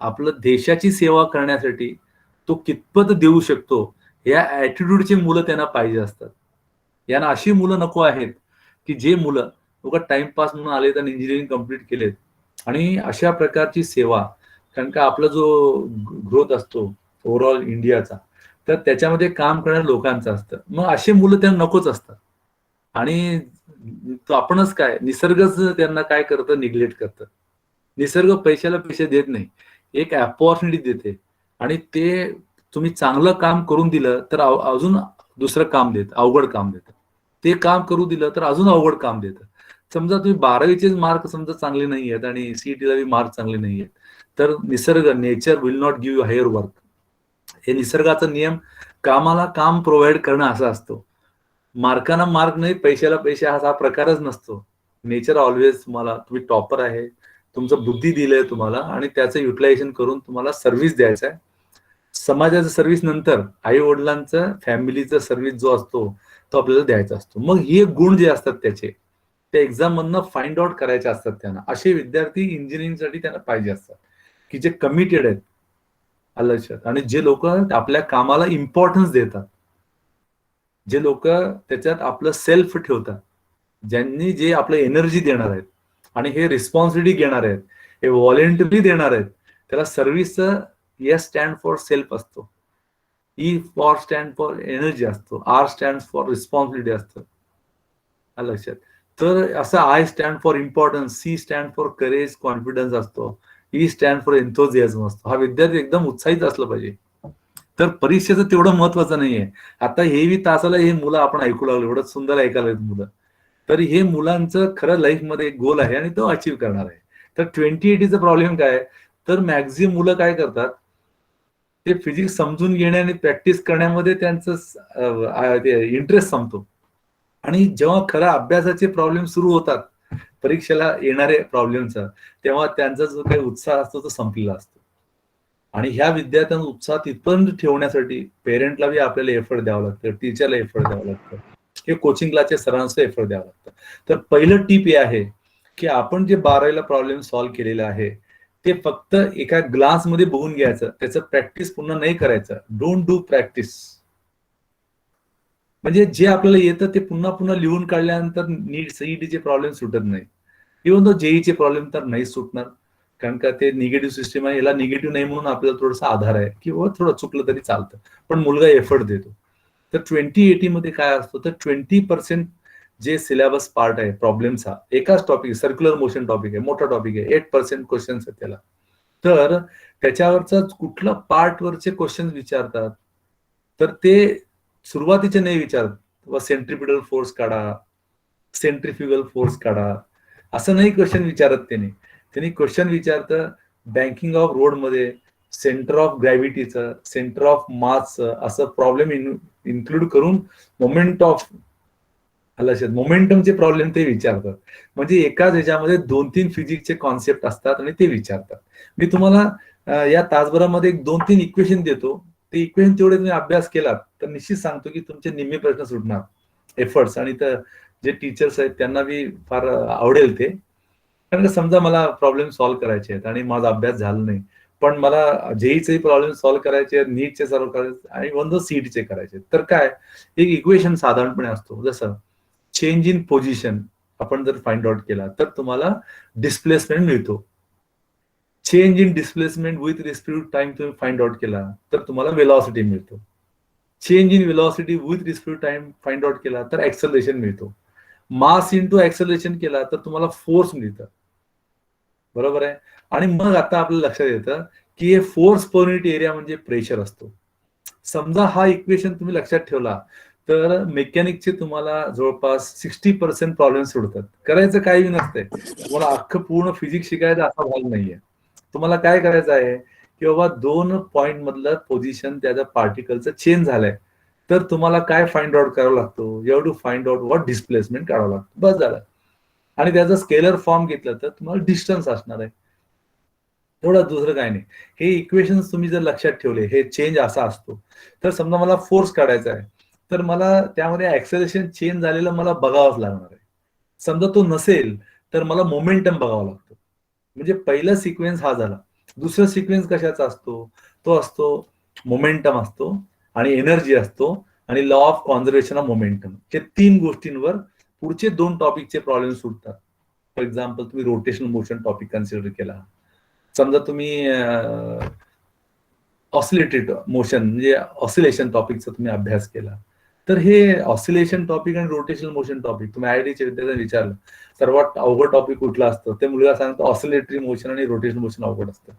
[SPEAKER 6] आपलं देशाची सेवा करण्यासाठी तो कितपत देऊ शकतो या ऍटिट्यूडची मुलं त्यांना पाहिजे असतात. यांना अशी मुलं नको आहेत की जे मुलं उगा टाइमपास म्हणून आलेत आणि इंजिनिअरिंग कम्प्लीट केलेत. आणि अशा प्रकारची सेवा, कारण का आपला जो ग्रोथ असतो ओव्हरऑल इंडियाचा, तर त्याच्यामध्ये काम करणाऱ्या लोकांचं असतं. मग अशी मुलं त्यांना नकोच असतात. आणि तो आपणच काय, निसर्गच त्यांना काय करतं, निग्लेक्ट करतं. निसर्ग पैशाला पैसे देत नाही, एक अपॉर्च्युनिटी देते. आणि ते तुम्ही चांगलं काम करून दिलं तर अजून दुसरं काम देत, अवघड काम देतं. ते काम करू दिलं तर अजून अवघड काम देतं. समजा तुम्ही 12वीचेच मार्क समजा चांगले नाही आहेत आणि सीईटीला मार्क चांगले नाही आहेत, तर निसर्ग, nature will not give you hire work. हे निसर्गाचा नियम, कामाला काम प्रोव्हाइड करणं असा असतो. मार्कांना मार्क नाही, पैशाला पैसे हा प्रकारच नसतो. नेचर ऑलवेज तुम्हाला, तुम्ही टॉपर आहे, तुमचं बुद्धी दिलंय तुम्हाला आणि त्याचं युटिलायझेशन करून तुम्हाला सर्व्हिस द्यायचा आहे. समाजाचं सर्व्हिस नंतर आई वडिलांचं, फॅमिलीचा सर्व्हिस जो असतो तो आपल्याला द्यायचा असतो. मग हे गुण जे असतात त्याचे, ते एक्झाम मधनं फाइंड आउट करायचे असतात त्यांना. असे विद्यार्थी इंजिनिअरिंगसाठी त्यांना पाहिजे असतात, की जे कमिटेड आहेत लक्षात, आणि जे लोक आपल्या कामाला इम्पॉर्टन्स देतात, जे लोक त्याच्यात आपलं सेल्फ ठेवतात, ज्यांनी जे आपलं एनर्जी देणार आहेत आणि हे रिस्पॉन्सिबिलिटी घेणार आहेत, हे व्हॉलेंटरी देणार आहेत, त्याला सर्व्हिसचं एस स्टँड फॉर सेल्फ असतो, E for stand for energy असतो, आर स्टँड फॉर रिस्पॉन्सिबिलिटी असतं लक्षात. तर असं I stand for importance, C stand for courage, confidence असतो, ई स्टँड फॉर एन्थोझियाझम असतो. हा विद्यार्थी एकदम उत्साहित असला पाहिजे. तर परीक्षेचं तेवढं महत्वाचं नाहीये. आता हे तासाला हे मुलं आपण ऐकू लागलो, एवढं सुंदर ऐकायला मुलं, तर हे मुलांचं खरं लाईफमध्ये एक गोल आहे आणि तो अचीव्ह करणार आहे. तर 2080चा प्रॉब्लेम काय, तर मॅक्झिमम मुलं काय करतात, ते फिजिक्स समजून घेणे आणि प्रॅक्टिस करण्यामध्ये त्यांचं इंटरेस्ट संपतो. आणि जेव्हा खरा अभ्यासाचे प्रॉब्लेम सुरू होतात, परीक्षेला येणारे प्रॉब्लेमचा, तेव्हा त्यांचा जो काही उत्साह असतो तो संपलेला असतो. आणि ह्या विद्यार्थ्यांना उत्साह तिथपर्यंत ठेवण्यासाठी पेरेंटला बी आपल्याला एफर्ट द्यावं लागतं, टीचरला एफर्ट द्यावं लागतं, हे कोचिंग क्लासच्या सरांचं एफर्ट द्यावं लागतं. तर पहिलं टीप हे आहे की आपण जे 12वीला प्रॉब्लेम सॉल्व्ह केलेला आहे ते फक्त एका ग्लासमध्ये बघून घ्यायचं, त्याचं प्रॅक्टिस पुन्हा नाही करायचं. Don't do practice. म्हणजे जे आपल्याला येतं ते पुन्हा पुन्हा लिहून काढल्यानंतर नीट सीईटीचे प्रॉब्लेम सुटत नाही. इव्हन तो जेईचे प्रॉब्लेम तर नाही सुटणार, कारण का ते निगेटिव्ह सिस्टम आहे. याला निगेटिव्ह नाही म्हणून आपल्याला थोडासा आधार आहे की थोडं चुकलं तरी चालतं, पण मुलगा एफर्ट देतो. तर 2080 मध्ये काय असतं, तर 20% जे सिलेबस पार्ट आहे प्रॉब्लेमचा, एकाच टॉपिक, सर्क्युलर मोशन टॉपिक आहे, मोठा टॉपिक आहे, 8% क्वेश्चन्स आहेत त्याला. तर त्याच्यावरचा कुठला पार्ट वरचे क्वेश्चन विचारतात, तर ते सुरुवातीचे नाही विचारत, सेंट्रिपिटल फोर्स काढा, सेंट्रिफ्युगल फोर्स काढा, असं नाही क्वेश्चन विचारत त्यांनी क्वेश्चन विचारतं बँकिंग ऑफ रोड मध्ये सेंटर ऑफ ग्रॅव्हिटीचं, सेंटर ऑफ मासचं, असं प्रॉब्लेम इन्क्लूड करून मोमेंट ऑफ मोमेंटमचे प्रॉब्लेम ते विचारतात. म्हणजे एकाच ह्याच्यामध्ये 2-3 फिजिक्सचे कॉन्सेप्ट असतात आणि ते विचारतात. मी तुम्हाला या तासभरामध्ये 2-3 इक्वेशन देतो, ते इक्वेशन तेवढे तुम्ही अभ्यास केलात तर निश्चित सांगतो की तुमचे निम्मे प्रश्न सुटणार एफर्ट्स. आणि तर जे टीचर्स आहेत त्यांना बी फार आवडेल ते, कारण समजा मला प्रॉब्लेम सॉल्व्ह करायचे आहेत आणि माझा अभ्यास झाला नाही, पण मला जेईचे प्रॉब्लेम सॉल्व्ह करायचे आहेत, नीटचे सॉल्व्ह करायचे आणि वन सीईटीचे करायचे, तर काय एक इक्वेशन साधारणपणे असतो, जसं चेंज इन पोझिशन आपण जर फाइंड आउट केला तर तुम्हाला डिस्प्लेसमेंट मिळतो. Change in displacement with respect to time तुम्ही फाइंड आउट केला तर तुम्हाला वेलॉसिटी मिळतो. Change in velocity with respect to time find out केला तर ऍक्सलरेशन मिळतो. मास इंटू ऍक्सलरेशन केला तर तुम्हाला फोर्स मिळतं. बरोबर आहे. आणि मग आता आपल्याला लक्षात येतं की हे फोर्स पर युनिट एरिया म्हणजे प्रेशर असतो. समजा हा इक्वेशन तुम्ही लक्षात ठेवला तर मेकॅनिकचे तुम्हाला जवळपास 60% प्रॉब्लेम सोडतात. करायचं काही नसतंय, तुम्हाला अख्खं पूर्ण फिजिक्स शिकायचा असा भाग नाहीये. तुम्हाला काय करायचं आहे की बाबा 2 पॉइंट मधलं पोझिशन त्याच्या पार्टिकलचं चेंज झालंय, तर तुम्हाला काय फाइंड आउट करावं लागतो, you have to find out what displacement काढावं लागतं, बस झालं. आणि त्याचा स्केलर फॉर्म घेतलं तर तुम्हाला डिस्टन्स असणार आहे, थोडं दुसरं काय नाही. हे इक्वेशन तुम्ही जर लक्षात ठेवले, हे चेंज असा असतो. तर समजा मला फोर्स काढायचा आहे तर मला त्यामध्ये ऍक्सेलरेशन चेंज झालेलं मला बघावंच लागणार आहे. समजा तो नसेल तर मला मोमेंटम बघावा लागतो. म्हणजे पहिला सिक्वेन्स हा झाला. दुसरा सिक्वेन्स कशाचा असतो, तो असतो मोमेंटम असतो आणि एनर्जी असतो आणि law of conservation of momentum. हे 3 गोष्टींवर पुढचे 2 टॉपिकचे प्रॉब्लेम सुटतात. फॉर एक्झाम्पल तुम्ही रोटेशनल मोशन टॉपिक कन्सिडर केला, समजा तुम्ही ऑसिलेटेड मोशन म्हणजे ऑसिलेशन टॉपिकचा तुम्ही अभ्यास केला, तर हे ऑसिलेशन टॉपिक आणि रोटेशनल मोशन टॉपिक तुम्ही आयआयटीच्या विद्यार्थ्यांना विचारलं सर्वात अवघड टॉपिक कुठला असतं, ते मुलगा सांगतो ऑसिलेटरी मोशन आणि रोटेशनल मोशन अवघड असतं.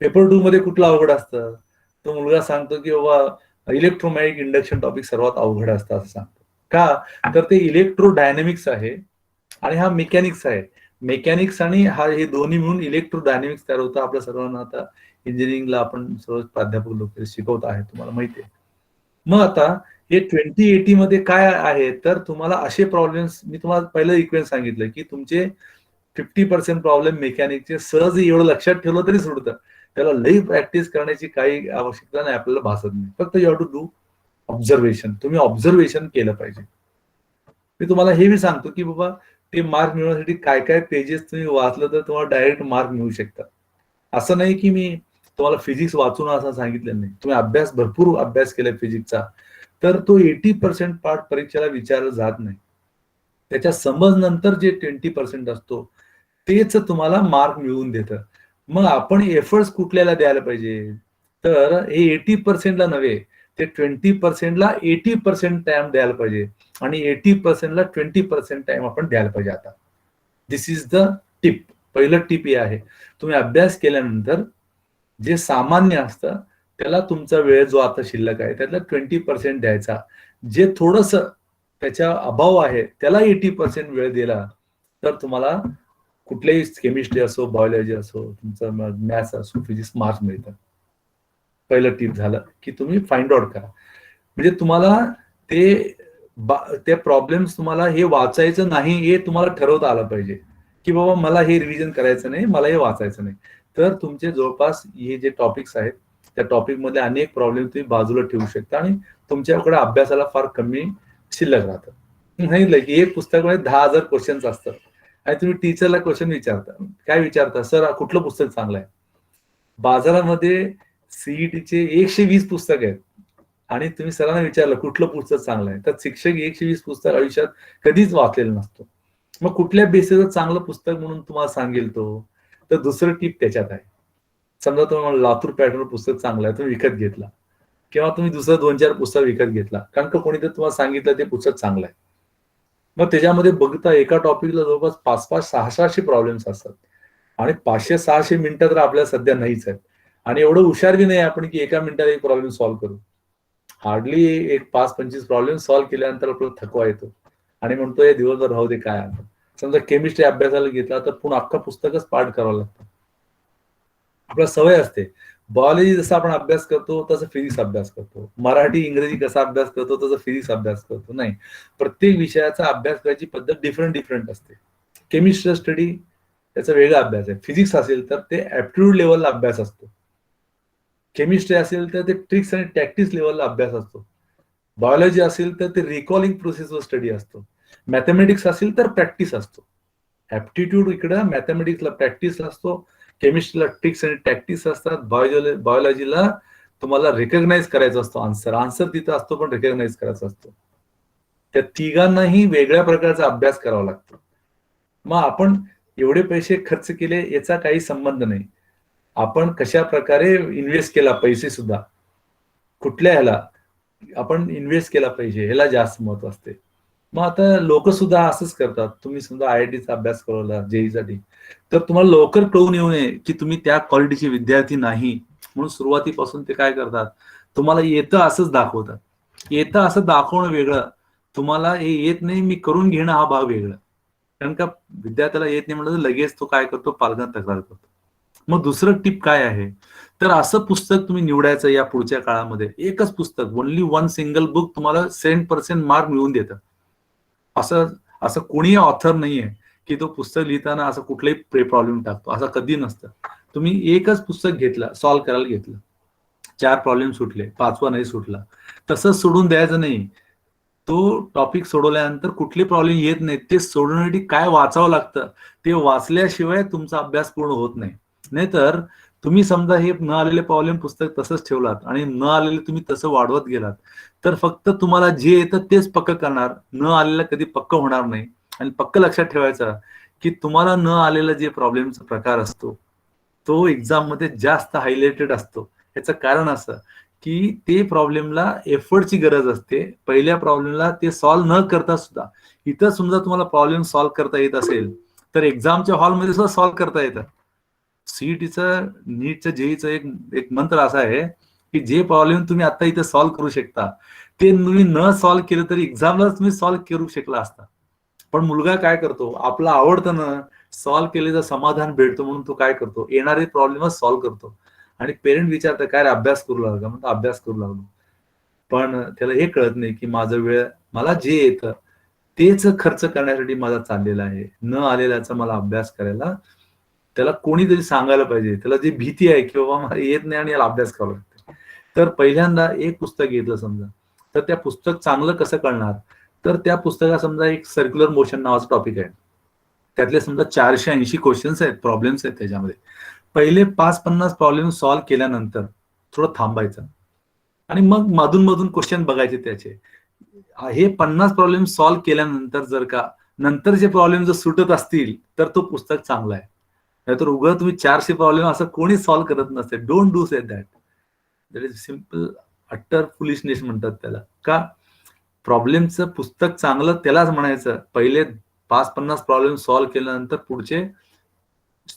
[SPEAKER 6] पेपर 2 मध्ये कुठलं अवघड असतं, तो मुलगा सांगतो की बाबा इलेक्ट्रोमॅग्नेटिक इंडक्शन टॉपिक सर्वात अवघड असतं असं सांगतो. का तर ते इलेक्ट्रोडायनेमिक्स आहे आणि हा मेकॅनिक्स आहे. मेकॅनिक्स आणि हे दोन्ही मिळून इलेक्ट्रोडायनेमिक्स तयार होतं. आपल्या सर्वांना आता इंजिनिअरिंगला आपण सर्व प्राध्यापक लोक शिकवत आहेत, तुम्हाला माहिती आहे. मग आता हे 2080 मध्ये काय आहे, तर तुम्हाला असे प्रॉब्लेम्स मी तुम्हाला पहिलं इक्वेशन सांगितलं की तुमचे 50% प्रॉब्लेम मेकॅनिकचे सहज एवढं लक्षात ठेवलं तरी सोडतं. त्याला लई प्रॅक्टिस करण्याची काही आवश्यकता नाही, आपल्याला भासत नाही. फक्त you have to do observation. तुम्ही ऑब्झर्वेशन केलं पाहिजे. मी तुम्हाला हे बी सांगतो की बाबा ते मार्क मिळवण्यासाठी काय काय पेजेस तुम्ही वाचलं तर तुम्हाला डायरेक्ट मार्क मिळू शकतात. असं नाही की मी तुम्हाला फिजिक्स वाचून असं सांगितलं नाही. तुम्ही भरपूर अभ्यास केलाय फिजिक्सचा, तर तो 80% पार्ट परीक्षेला विचारला जात नाही. त्याच्या समज नंतर जे 20% असतो तेच तुम्हाला मार्क मिळवून देतं. मग आपण एफर्ट्स कुठल्याला द्यायला पाहिजे, तर हे 80% नव्हे, ते 20% 80% टाइम द्यायला पाहिजे आणि 80% 20% टाइम आपण द्यायला पाहिजे. आता दिस इज द टिप. पहिलं टिप हे आहे, तुम्ही अभ्यास केल्यानंतर जे सामान्य असतं त्याला तुमचा वेळ जो आता शिल्लक आहे त्यातला 20% द्यायचा. जे थोडस त्याच्या अभाव आहे त्याला 80% वेळ दिला तर तुम्हाला कुठल्याही केमिस्ट्री असो, बायोलॉजी असो, तुमचं मॅथ्स असो, फिजिक्स मार्क्स मिळतात. पहिलं टिप झालं की तुम्ही फाइंड आउट करा. म्हणजे तुम्हाला ते प्रॉब्लेम्स तुम्हाला हे वाचायचं नाही हे तुम्हाला ठरवता आलं पाहिजे की बाबा मला हे रिव्हिजन करायचं नाही, मला हे वाचायचं नाही. तर तुमचे जवळपास हे जे टॉपिक्स आहेत त्या टॉपिक मध्ये अनेक प्रॉब्लेम तुम्ही बाजूला ठेवू शकता आणि तुमच्याकडे अभ्यासाला फार कमी शिल्लक राहतं. नाही की एक पुस्तकामध्ये 10,000 क्वेश्चन्स असतात आणि तुम्ही टीचरला क्वेश्चन विचारता, काय विचारता, सर कुठलं पुस्तक चांगलं आहे. बाजारामध्ये सीईटीचे 120 पुस्तक आहेत आणि तुम्ही सरांना विचारलं कुठलं पुस्तक चांगलं आहे, तर शिक्षक 120 पुस्तक आयुष्यात कधीच वाचलेलं नसतो. मग कुठल्या बेसिसवर चांगलं पुस्तक म्हणून तुम्हाला सांगेल तो, तर दुसरं टिप त्याच्यात आहे. समजा तुम्हाला लातूर पॅटर्न पुस्तक चांगलं आहे, तुम्ही विकत घेतला किंवा तुम्ही दुसरं 2-4 पुस्तक विकत घेतला कारण का कोणीतरी तुम्हाला सांगितलं ते पुस्तक चांगलं आहे. मग त्याच्यामध्ये बघता एका टॉपिकला जवळपास 500-600 प्रॉब्लेम्स असतात आणि 500-600 मिनिटं तर आपल्याला सध्या नाहीच आहेत आणि एवढं हुशार बी नाही आपण की एका मिनिटात एक प्रॉब्लेम सॉल्व्ह करू. हार्डली एक 5-25 प्रॉब्लेम सॉल्व्ह केल्यानंतर आपल्याला थकवा येतो आणि म्हणतो हे दिवसभर राहू दे काय. आता समजा केमिस्ट्री अभ्यासाला घेतला तर पुन्हा अख्खा पुस्तकच पाठ करावं लागतं. आपल्याला सवय असते, बायोलॉजी जसा आपण अभ्यास करतो तसं फिजिक्स अभ्यास करतो, मराठी इंग्रजी कसा अभ्यास करतो तसं फिजिक्स अभ्यास करतो. नाही, प्रत्येक विषयाचा अभ्यास करायची पद्धत डिफरंट असते. केमिस्ट्री स्टडी त्याचा वेगळा अभ्यास आहे. फिजिक्स असेल तर ते ऍप्टिट्यूड लेवलला अभ्यास असतो. केमिस्ट्री असेल तर ते ट्रिक्स आणि टॅक्टिक्स लेवलला अभ्यास असतो. बायोलॉजी असेल तर ते रिकॉलिंग प्रोसेसवर स्टडी असतो. मॅथमॅटिक्स असेल तर प्रॅक्टिस असतो. ऍप्टिट्यूड इकडं मॅथमॅटिक्सला प्रॅक्टिस असतो, केमिस्ट्रीला ट्रिक्स आणि टॅक्टिक्स असतात, बायोलॉजीला तुम्हाला रिकग्नाइज करायचा असतो आन्सर तिथं असतो पण रिकग्नाइज करायचा असतो. त्या तिघांनाही वेगळ्या प्रकारचा अभ्यास करावा लागतो. मग आपण एवढे पैसे खर्च केले याचा काही संबंध नाही. आपण कशा प्रकारे इन्व्हेस्ट केला पैसे सुद्धा, कुठल्या ह्याला आपण इन्व्हेस्ट केला पाहिजे ह्याला जास्त महत्व असते. मग आता लोक सुद्धा असंच करतात. तुम्ही समजा आयआयटीचा अभ्यास करवला जेईसाठी, तर तुम्हाला लवकर कळून येऊ नये की तुम्ही त्या क्वालिटीचे विद्यार्थी नाही म्हणून सुरुवातीपासून ते काय करतात, तुम्हाला येतं असंच दाखवतात. येतं असं दाखवणं वेगळं, तुम्हाला हे येत नाही मी करून घेणं हा भाग वेगळा. कारण का विद्यार्थ्याला येत नाही म्हणलं तर लगेच तो काय करतो, पालकांना तक्रार करतो. मग दुसरं टिप काय आहे, तर असं पुस्तक तुम्ही निवडायचं या पुढच्या काळामध्ये. एकच पुस्तक, ओनली वन सिंगल बुक तुम्हाला 100% मार्क मिळवून देतं. असं कोणी ऑथर नाहीये की तो पुस्तक लिहिताना असं कुठलाही प्रॉब्लेम टाकतो, असं कधी नसतं. तुम्ही एकच पुस्तक घेतलं, सॉल्व्ह करायला घेतलं, 4 प्रॉब्लेम सुटले, 5वा नाही सुटला, तसंच सोडून द्यायचं नाही. तो टॉपिक सोडवल्यानंतर कुठले प्रॉब्लेम येत नाहीत ते सोडवण्यासाठी काय वाचावं लागतं, ते वाचल्याशिवाय तुमचा अभ्यास पूर्ण होत नाही. नाहीतर तुम्ही समजा हे न आलेले प्रॉब्लेम पुस्तक तसंच ठेवलात आणि न आलेले तुम्ही तसं वाढवत गेलात तर फक्त तुम्हाला जे येतं तेच पक्क करणार, न आलेलं कधी पक्क होणार नाही. आणि पक्क लक्षात ठेवायचं की तुम्हाला न आलेला जे प्रॉब्लेमचा प्रकार असतो तो एक्झाम मध्ये जास्त हायलाइटेड असतो. याचं कारण असं की ते प्रॉब्लेमला एफर्टची गरज असते. पहिल्या प्रॉब्लेमला ते सॉल्व्ह न करता सुद्धा इथं समजा तुम्हाला प्रॉब्लेम सॉल्व्ह करता येत असेल तर एक्झामच्या हॉलमध्ये सुद्धा सॉल्व्ह करता येतं. सीईटीचं, नीटचं, जेईचं एक मंत्र असा आहे की जे प्रॉब्लेम तुम्ही आता इथे सॉल्व्ह करू शकता ते तुम्ही न सॉल्व्ह केलं तरी एक्झामला तुम्ही सॉल्व्ह करू शकला असता. पण मुलगा काय करतो, आपलं आवडतं ना, सॉल्व्ह केलेलं समाधान भेटतो म्हणून तो काय करतो, येणारे प्रॉब्लेमच सॉल्व्ह करतो. आणि पेरेंट विचारतात काय रे अभ्यास करू लागला, म्हणतो अभ्यास करू लागलो. पण त्याला हे कळत नाही की माझं वेळ, मला जे येतं तेच खर्च करण्यासाठी माझा चाललेला आहे. न आलेल्याचा मला अभ्यास करायला त्याला कोणीतरी सांगायला पाहिजे. त्याला जी भीती आहे की बाबा मला येत नाही आणि याला अभ्यास करावा लागतो. तर पहिल्यांदा एक पुस्तक घेतलं समजा, तर त्या पुस्तक चांगलं कसं कळणार, तर त्या पुस्तकात समजा एक सर्क्युलर मोशन नावाचा टॉपिक आहे. त्यातले समजा 480 क्वेश्चन्स आहेत, प्रॉब्लेम्स आहेत त्याच्यामध्ये. पहिले 5-50 प्रॉब्लेम सॉल्व्ह केल्यानंतर थोडं थांबायचं आणि मग मधून मधून क्वेश्चन बघायचे त्याचे. हे 50 प्रॉब्लेम सॉल्व्ह केल्यानंतर जर का नंतरचे प्रॉब्लेम जर सुटत असतील तर तो पुस्तक चांगला आहे. नाहीतर उघड तुम्ही 400 प्रॉब्लेम असं कोणी सॉल्व्ह करत नसते. Don't do say that. That is simple attar foolishness म्हणतात त्याला. का? प्रॉब्लेमचं पुस्तक चांगलं त्यालाच म्हणायचं पहिले 5-50 प्रॉब्लेम सॉल्व्ह केल्यानंतर पुढचे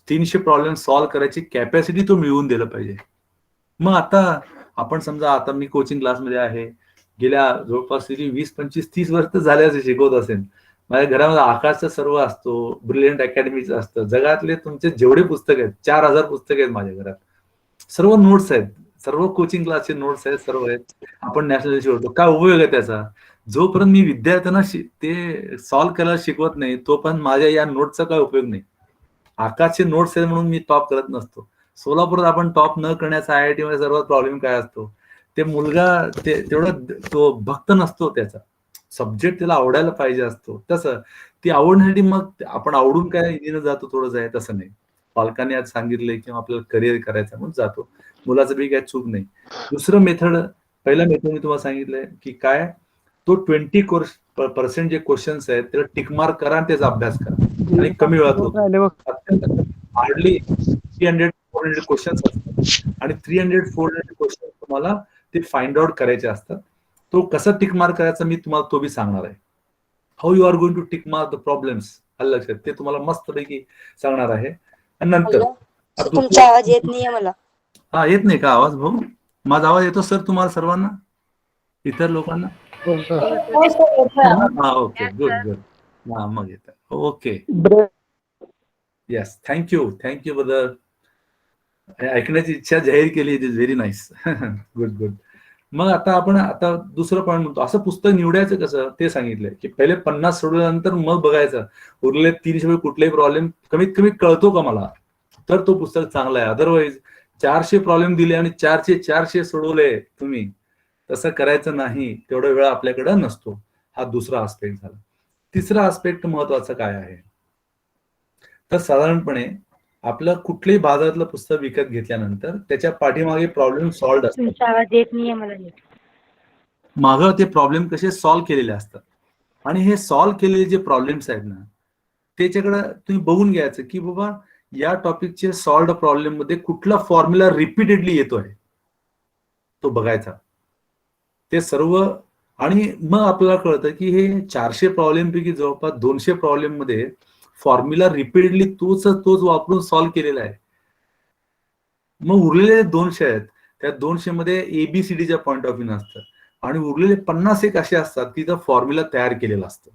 [SPEAKER 6] 300 प्रॉब्लेम सॉल्व्ह करायची कॅपॅसिटी तो मिळवून दिलं पाहिजे. मग आता आपण समजा आता मी कोचिंग क्लासमध्ये आहे, गेल्या जवळपास 20-25-30 वर्ष तर झाले असे शिकवत असेल. माझ्या घरामध्ये आकाशचं सर्व असतो, ब्रिलियंट अकॅडमीचं असतं, जगातले तुमचे जेवढे पुस्तक आहेत 4000 पुस्तक आहेत माझ्या घरात, सर्व नोट्स आहेत, सर्व कोचिंग क्लासचे नोट्स आहेत, सर्व आहेत. आपण नॅशनल शिकवतो. काय उपयोग आहे त्याचा? जोपर्यंत मी विद्यार्थ्यांना ते सॉल्व्ह करायला शिकवत नाही तोपर्यंत माझ्या या नोट्सचा काय उपयोग नाही. आकाशचे नोट्स आहेत म्हणून मी टॉप करत नसतो. सोलापुरात आपण टॉप न करण्याचा IIT मध्ये सर्वात प्रॉब्लेम काय असतो, ते मुलगा तेवढा तो भक्त नसतो, त्याचा सब्जेक्ट त्याला आवडायला पाहिजे असतो. तसं ती आवडण्यासाठी मग आपण आवडून काय इंजिनियर जातो थोडं जाय, तसं नाही. पालकांनी आज सांगितलंय किंवा आपल्याला करिअर करायचं म्हणून जातो. मुलाचं बी काय चूक नाही. दुसरं मेथड, पहिला मेथड मी तुम्हाला सांगितलंय की काय, तो 20% जे क्वेश्चन्स आहेत त्याला टिक मार्क करा आणि त्याचा अभ्यास करा आणि कमी वेळात होतो. अत्यंत हार्डली 300-400 क्वेश्चन्स असतात आणि 300-400 क्वेश्चन तुम्हाला ते फाइंड आउट करायचे असतात. तो कसा टिक मार्क करायचा मी तुम्हाला तो बी सांगणार आहे. How you are going to tick mark the problems, आलं लक्षात, ते तुम्हाला मस्तपैकी सांगणार आहे. आणि नंतर
[SPEAKER 5] तुमचा आवाज येत नाहीये मला.
[SPEAKER 6] हा, येत नाही का आवाज भाऊ? माझा आवाज येतो सर तुम्हाला सर्वांना, इतर लोकांना? हा, ओके, गुड गुड. हा, मग येत. Okay, yes, thank you brother. ऐकण्याची इच्छा जाहीर केली, it is very nice. Good good. मग आता दुसरं पॉईंट म्हणतो, असं पुस्तक निवडायचं कसं ते सांगितलंय की पहिले 50 सोडल्यानंतर मग बघायचं उरले 300 कुठलेही प्रॉब्लेम कमीत कमी कळतो का मला, तर तो पुस्तक चांगला आहे. अदरवाईज 400 प्रॉब्लेम दिले आणि 400 सोडवले तुम्ही, तसं करायचं नाही. तेवढा वेळ आपल्याकडे नसतो. हा दुसरा आस्पेक्ट झाला. तिसरा आस्पेक्ट महत्वाचा काय आहे, तर साधारणपणे आपलं कुठल्याही बाजारातलं पुस्तक विकत घेतल्यानंतर त्याच्या पाठीमागे प्रॉब्लेम सॉल्व्ह असतात.
[SPEAKER 5] तुमचा आवाज येत नाहीये मला.
[SPEAKER 6] मागं ते प्रॉब्लेम कसे सॉल्व्ह केलेले असतात आणि हे सॉल्व्ह केलेले जे प्रॉब्लेम्स आहेत ना, त्याच्याकडे तुम्ही बघून घ्यायचं की बाबा या टॉपिकचे सॉल्व्ड प्रॉब्लेम मध्ये कुठला फॉर्म्युला रिपीटेडली येतोय तो बघायचा, ते सर्व. आणि मग आपल्याला कळतं की हे 400 प्रॉब्लेम पैकी जवळपास 200 प्रॉब्लेम मध्ये फॉर्म्युला रिपीटेडली तोच वापरून सॉल्व्ह केलेला आहे. मग उरलेले 200 आहेत, त्या 200 मध्ये ABCDच्या पॉईंट ऑफ व्ह्यू असतं आणि उरलेले 50 एक असे असतात की फॉर्म्युला तयार केलेला असतो.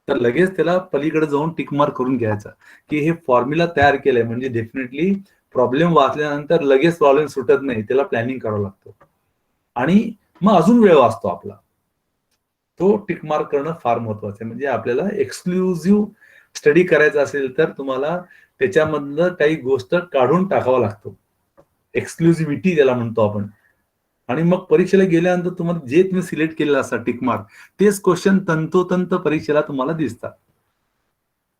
[SPEAKER 6] तर लगेच त्याला पलीकडे जाऊन टिकमार्क करून घ्यायचा की हे फॉर्म्युला तयार केलंय म्हणजे डेफिनेटली प्रॉब्लेम वाचल्यानंतर लगेच प्रॉब्लेम सुटत नाही, त्याला प्लॅनिंग करावं लागतं आणि मग अजून वेळ वाचतो आपला. तो टिकमार्क करणं फार महत्वाचं आहे. म्हणजे आपल्याला एक्सक्लुझिव्ह स्टडी करायचा असेल तर तुम्हाला त्याच्यामधलं काही गोष्ट काढून टाकावं लागतो, एक्सक्लुझिव्हिटी ज्याला म्हणतो आपण. आणि मग परीक्षेला गेल्यानंतर तुम्हाला जे तुम्ही सिलेक्ट केलेलं असतात टिकमार्क, तेच क्वेश्चन तंतोतंत परीक्षेला तुम्हाला दिसतात.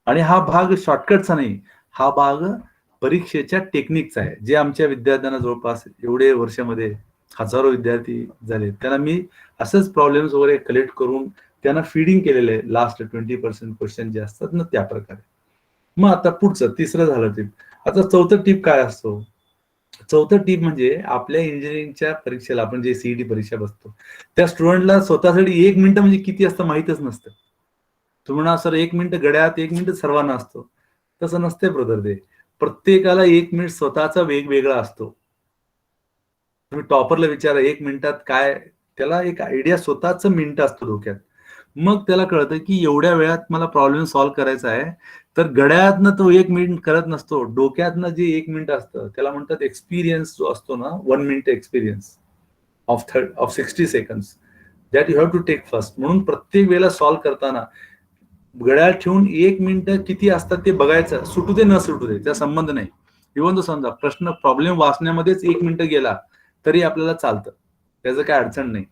[SPEAKER 6] आणि हा भाग शॉर्टकटचा नाही, हा भाग परीक्षेच्या टेक्निकचा आहे. जे आमच्या विद्यार्थ्यांना जवळपास एवढे वर्षामध्ये हजारो विद्यार्थी झाले, त्यांना मी असंच प्रॉब्लेम्स वगैरे कलेक्ट करून त्यांना फीडिंग केलेलं आहे. लास्ट 20% क्वेश्चन जे असतात ना त्या प्रकारे. मग आता पुढचं तिसरं झालं टिप. आता चौथं टिप काय असतो, चौथं टीप म्हणजे आपल्या इंजिनिअरिंगच्या परीक्षेला आपण जे सीईटी परीक्षा बसतो त्या स्टुडंटला स्वतःसाठी 1 मिनिट म्हणजे किती असतं माहितच नसतं. तुम्ही म्हणा सर 1 मिनिट गड्यात 1 मिनिट सर्वांना असतो, तसं नसते ब्रदर. ते प्रत्येकाला 1 मिनिट स्वतःचा वेगवेगळा असतो. तुम्ही टॉपरला विचारा 1 मिनिटात काय, त्याला एक आयडिया स्वतःच मिनिट असतो डोक्यात. मग त्याला कळतं की एवढ्या वेळात मला प्रॉब्लेम सॉल्व्ह करायचा आहे. तर गड्यातनं तो 1 मिनिट करत नसतो, डोक्यातनं जे 1 मिनिट असतं त्याला म्हणतात एक्सपिरियन्स जो असतो ना, 1 minute experience of 60 seconds that you have to take first. म्हणून प्रत्येक वेळेला सॉल्व्ह करताना घड्याळ ठेवून 1 मिनिट किती असतात ते बघायचं, सुटू दे न सुटू दे त्या संबंध नाही. इव्हन तो समजा प्रॉब्लेम वाचण्यामध्येच 1 मिनिट गेला तरी आपल्याला चालतं, त्याचं काय अडचण नाही.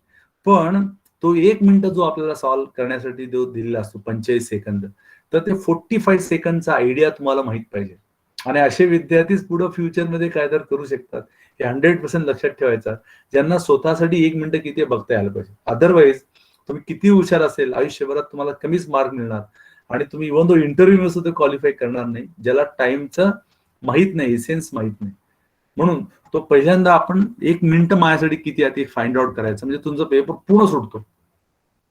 [SPEAKER 6] पण तो 1 मिनिट जो आपल्याला सॉल्व्ह करण्यासाठी जो दिलेला असतो 45 सेकंद, तर ते 45 सेकंडचा आयडिया तुम्हाला माहित पाहिजे. आणि असे विद्यार्थीच पुढे फ्युचरमध्ये काय तर करू शकतात हे 100% लक्षात ठेवायचं, ज्यांना स्वतःसाठी 1 मिनिट किती बघता यायला पाहिजे. अदरवाईज तुम्ही किती हुशार असेल आयुष्यभरात तुम्हाला कमीच मार्क मिळणार आणि तुम्ही इव्हन तो इंटरव्ह्यू सुद्धा क्वालिफाय करणार नाही, ज्याला टाइमचं माहित नाही, एसेन्स माहित नाही. म्हणून तो पहिल्यांदा आपण 1 मिनिट माझ्यासाठी किती आहे ते फाइंड आउट करायचं, म्हणजे तुमचा पेपर पूर्ण सुटतो.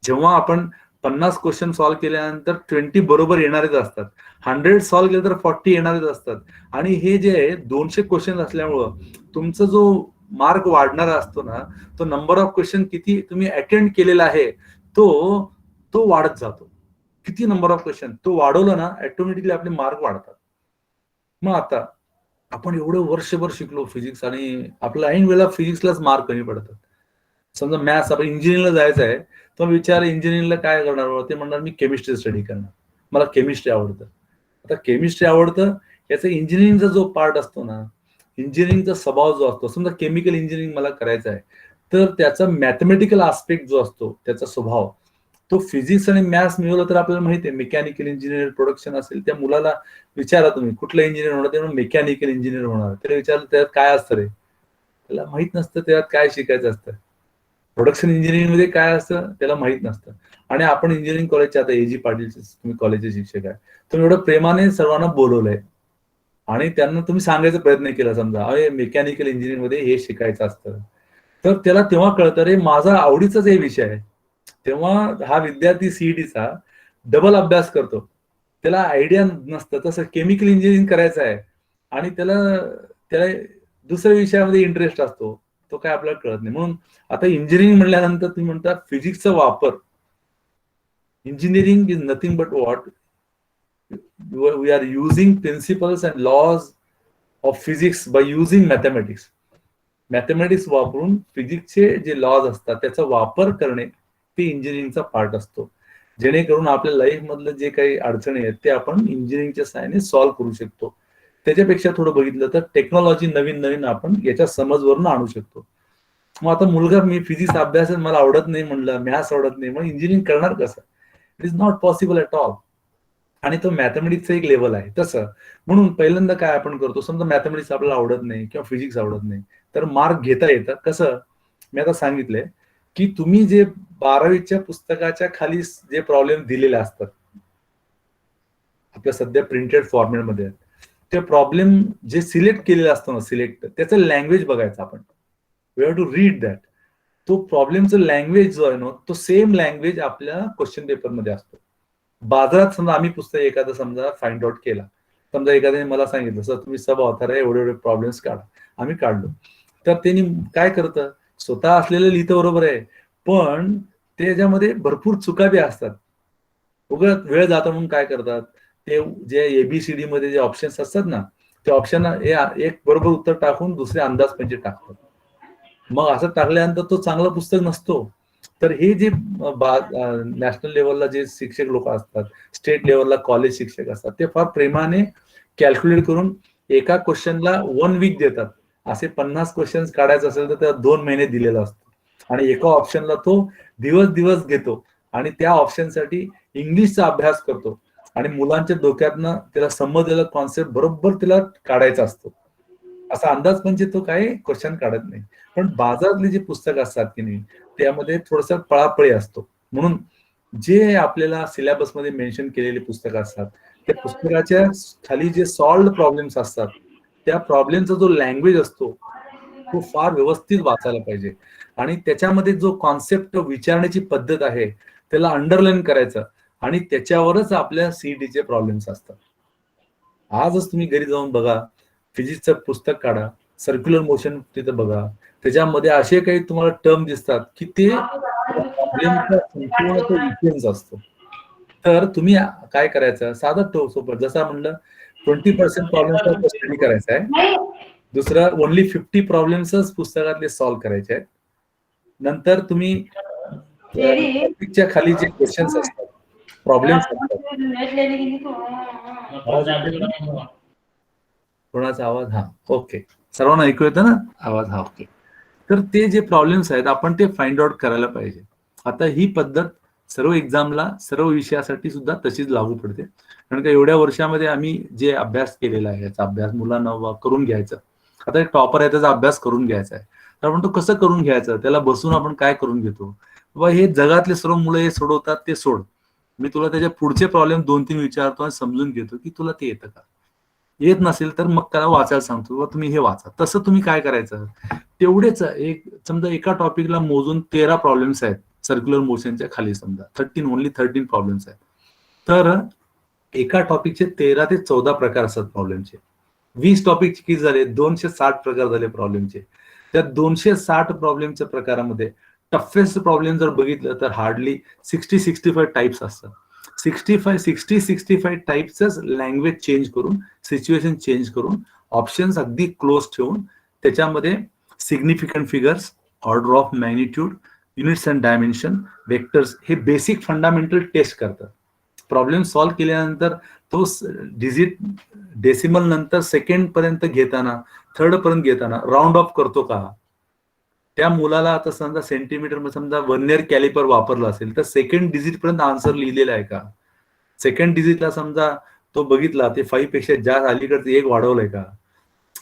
[SPEAKER 6] जेव्हा आपण 50 क्वेश्चन सॉल्व्ह केल्यानंतर 20 बरोबर येणारेच असतात, 100 सॉल्व्ह केलं तर 40 येणारेच असतात. आणि हे जे आहे 200 क्वेश्चन असल्यामुळं तुमचा जो मार्क वाढणारा असतो ना, तो नंबर ऑफ क्वेश्चन किती तुम्ही अटेंड केलेला आहे तो वाढत जातो. किती नंबर ऑफ क्वेश्चन तो वाढवला ना, ऑटोमॅटिकली आपले मार्क वाढतात. मग आता आपण एवढं वर्षभर शिकलो फिजिक्स आणि आपला ऐन वेळेला फिजिक्सलाच मार्क कमी पडतात. समजा मॅथ्स, आपण इंजिनिअरिंगला जायचं आहे, तो विचार इंजिनिअरिंगला काय करणार, ते म्हणणार मी केमिस्ट्री स्टडी करणार, मला केमिस्ट्री आवडतं. आता केमिस्ट्री आवडतं याचा इंजिनिअरिंगचा जो पार्ट असतो ना, इंजिनिअरिंगचा स्वभाव जो असतो, समजा केमिकल इंजिनिअरिंग मला करायचं आहे, तर त्याचा मॅथमॅटिकल आस्पेक्ट जो असतो त्याचा स्वभाव, तो फिजिक्स आणि मॅथ्स मिळवलं तर आपल्याला माहिती आहे मेकॅनिकल इंजिनिअर प्रोडक्शन असेल, त्या मुलाला विचारा तुम्ही कुठलं इंजिनिअर होणार, ते मेकॅनिकल इंजिनिअर होणार. त्याला विचारलं त्यात काय असतं रे, त्याला माहित नसतं त्यात काय शिकायचं असतं. प्रोडक्शन इंजिनिअरिंग मध्ये काय असतं त्याला माहित नसतं. आणि आपण इंजिनिअरिंग कॉलेजचे आता एजी पाटीलचे तुम्ही कॉलेजचे शिक्षक आहे, तुम्ही एवढं प्रेमाने सर्वांना बोलवलंय आणि त्यांना तुम्ही सांगायचा प्रयत्न केला, समजा अरे मेकॅनिकल इंजिनिअरिंग मध्ये हे शिकायचं असतं, तर त्याला तेव्हा कळतं रे माझा आवडीचाच हे विषय आहे. तेव्हा हा विद्यार्थी सीईटीचा डबल अभ्यास करतो, त्याला आयडिया नसतं. तसं केमिकल इंजिनिअरिंग करायचं आहे आणि त्याला दुसऱ्या विषयामध्ये इंटरेस्ट असतो, तो काय आपल्याला कळत नाही. म्हणून आता इंजिनिअरिंग म्हणल्यानंतर तुम्ही म्हणता फिजिक्सचा वापर. Engineering is nothing but what we are using principles and laws of physics by using mathematics. Mathematics वापरून फिजिक्सचे जे लॉज असतात त्याचा वापर करणे ते इंजिनिअरिंगचा पार्ट असतो, जेणेकरून आपल्या लाईफ मधलं जे काही अडचणी आहेत ते आपण इंजिनिअरिंगच्या सहाय्याने सॉल्व्ह करू शकतो. त्याच्यापेक्षा थोडं बघितलं तर टेक्नॉलॉजी नवीन नवीन आपण याच्या समजवरून आणू शकतो. मग आता मुलगा मी फिजिक्स अभ्यास मला आवडत नाही म्हणलं, मॅथ्स आवडत नाही, मग इंजिनिअरिंग करणार कसं? It is not possible at all. आणि तो मॅथमॅटिक्सचा एक लेवल आहे तसं. म्हणून पहिल्यांदा काय आपण करतो, समजा मॅथमॅटिक्स आपल्याला आवडत नाही किंवा फिजिक्स आवडत नाही, तर मार्क घेता येतं कसं? मी आता सांगितलंय की तुम्ही जे 12वीच्या पुस्तकाच्या खाली जे प्रॉब्लेम दिलेले असतात आपल्या सध्या प्रिंटेड फॉर्मॅटमध्ये, ते प्रॉब्लेम जे सिलेक्ट केलेलं असतं ना, सिलेक्ट त्याचं लँग्वेज बघायचं आपण. We have to read that. तो प्रॉब्लेमचं लँग्वेज जो आहे ना, तो सेम लँग्वेज आपल्या क्वेश्चन पेपरमध्ये असतो. बाजारात समजा आम्ही पुस्तक एखादं समजा फाइंड आउट केला, समजा एखाद्याने मला सांगितलं सर तुम्ही सब ऑथर आहे, एवढे एवढे प्रॉब्लेम्स काढा, आम्ही काढलो, तर त्यांनी काय करतं, स्वतः असलेलं लिहितं बरोबर आहे, पण त्याच्यामध्ये भरपूर चुका बी असतात. उगाच वेळ जातो म्हणून काय करतात, ते जे एबीसीडी मध्ये जे ऑप्शन्स असतात ना, ते ऑप्शन एक बरोबर उत्तर टाकून दुसरे अंदाजपंचे टाकतात. मग असं टाकल्यानंतर तो चांगलं पुस्तक नसतो. तर हे जे नॅशनल लेवलला जे शिक्षक लोक असतात, स्टेट लेवलला कॉलेज शिक्षक असतात, ते फार प्रेमाने कॅल्क्युलेट करून एका क्वेश्चनला 1 वीक देतात. असे 50 क्वेश्चन्स काढायचं असेल तर त्याला 2 महिने दिलेला असतो आणि एका ऑप्शनला तो दिवस घेतो आणि त्या ऑप्शनसाठी इंग्लिशचा अभ्यास करतो आणि मुलांच्या डोक्यातनं त्याला समजलेला कॉन्सेप्ट बरोबर त्याला काढायचा असतो. असा अंदाज म्हणजे तो काही क्वेश्चन काढत नाही. पण बाजारातली जी पुस्तकं असतात की नाही, त्यामध्ये थोडासा पळापळी असतो. म्हणून जे आपल्याला सिलेबसमध्ये मेन्शन केलेली पुस्तकं असतात, त्या पुस्तकाच्या खाली जे सॉल्व्ड प्रॉब्लेम्स असतात, त्या प्रॉब्लेमचा जो लँग्वेज असतो तो फार व्यवस्थित वाचायला पाहिजे आणि त्याच्यामध्ये जो कॉन्सेप्ट विचारण्याची पद्धत आहे त्याला अंडरलाईन करायचं आणि त्याच्यावरच आपल्या सीईटीचे प्रॉब्लेम्स असतात. आजच तुम्ही घरी जाऊन बघा, फिजिक्सचं पुस्तक काढा, सर्क्युलर मोशन तिथं बघा, त्याच्यामध्ये असे काही तुम्हाला टर्म दिसतात की ते प्रॉब्लेमचा संपूर्ण तो इक्वेन्स असतो. तर तुम्ही काय करायचं, साधं तो सोपं, जसं म्हणलं 20% प्रॉब्लेमचा स्टडी करायचा आहे, दुसरं ओनली 50 प्रॉब्लेम्सच पुस्तकातले सॉल्व्ह करायचे आहेत. नंतर तुम्ही टॉपिकच्या खाली जे क्वेश्चन्स असतात, प्रॉब्लेम्स असतात, कोणाचा आवाज, हा ओके, सर्वांना ऐकू येतं ना आवाज, हा ओके. तर ते जे प्रॉब्लेम्स आहेत आपण ते फाइंड आउट करायला पाहिजे. आता ही पद्धत सर्व एक्झामला, सर्व विषयासाठी सुद्धा तशीच लागू पडते. कारण का एवढ्या वर्षामध्ये आम्ही जे अभ्यास केलेला आहे याचा अभ्यास मुलांना करून घ्यायचा. आता एक टॉपर आहे त्याचा अभ्यास करून घ्यायचा आहे, तर आपण तो कसं करून घ्यायचं, त्याला बसून आपण काय करून घेतो, बाबा हे जगातले सर्व मुलं हे सोडवतात ते सोड, मी तुला त्याच्या पुढचे प्रॉब्लेम 2-3 विचारतो आणि समजून घेतो की तुला ते येतं का. येत नसेल तर मग त्याला वाचायला सांगतो, बाबा तुम्ही हे वाचा. तसं तुम्ही काय करायचं, तेवढेच एक समजा एका टॉपिकला मोजून 13 प्रॉब्लेम्स आहेत सर्क्युलर मोशनच्या खाली, समजा 13 प्रॉब्लेम्स आहेत, तर एका टॉपिकचे 13 ते 14 प्रकार असतात प्रॉब्लेमचे. 20 टॉपिक किती झाले, 260 प्रकार झाले प्रॉब्लेमचे. त्या 260 प्रॉब्लेमच्या प्रकारामध्ये टफेस्ट प्रॉब्लेम जर बघितलं तर हार्डली 60-65 टाइप्स असतात. 60-65 टाइप्सच लँग्वेज चेंज करून, सिच्युएशन चेंज करून, ऑप्शन्स अगदी क्लोज ठेवून त्याच्यामध्ये significant figures, order of magnitude, units and dimension, vectors, हे बेसिक फंडामेंटल टेस्ट करतात. प्रॉब्लेम सॉल्व्ह केल्यानंतर तो डिजिट डेसिमल नंतर सेकंड पर्यंत घेताना, थर्ड पर्यंत घेताना राऊंड ऑफ करतो का. त्या मुलाला आता समजा सेंटीमीटर मध्ये समजा वर्नियर कॅलिपर वापरला असेल तर सेकंड डिजिट पर्यंत आन्सर लिहिलेला आहे का. सेकंड डिजिटला समजा तो बघितला ते 5 पेक्षा जास्त अलीकडे 1 वाढवलंय का.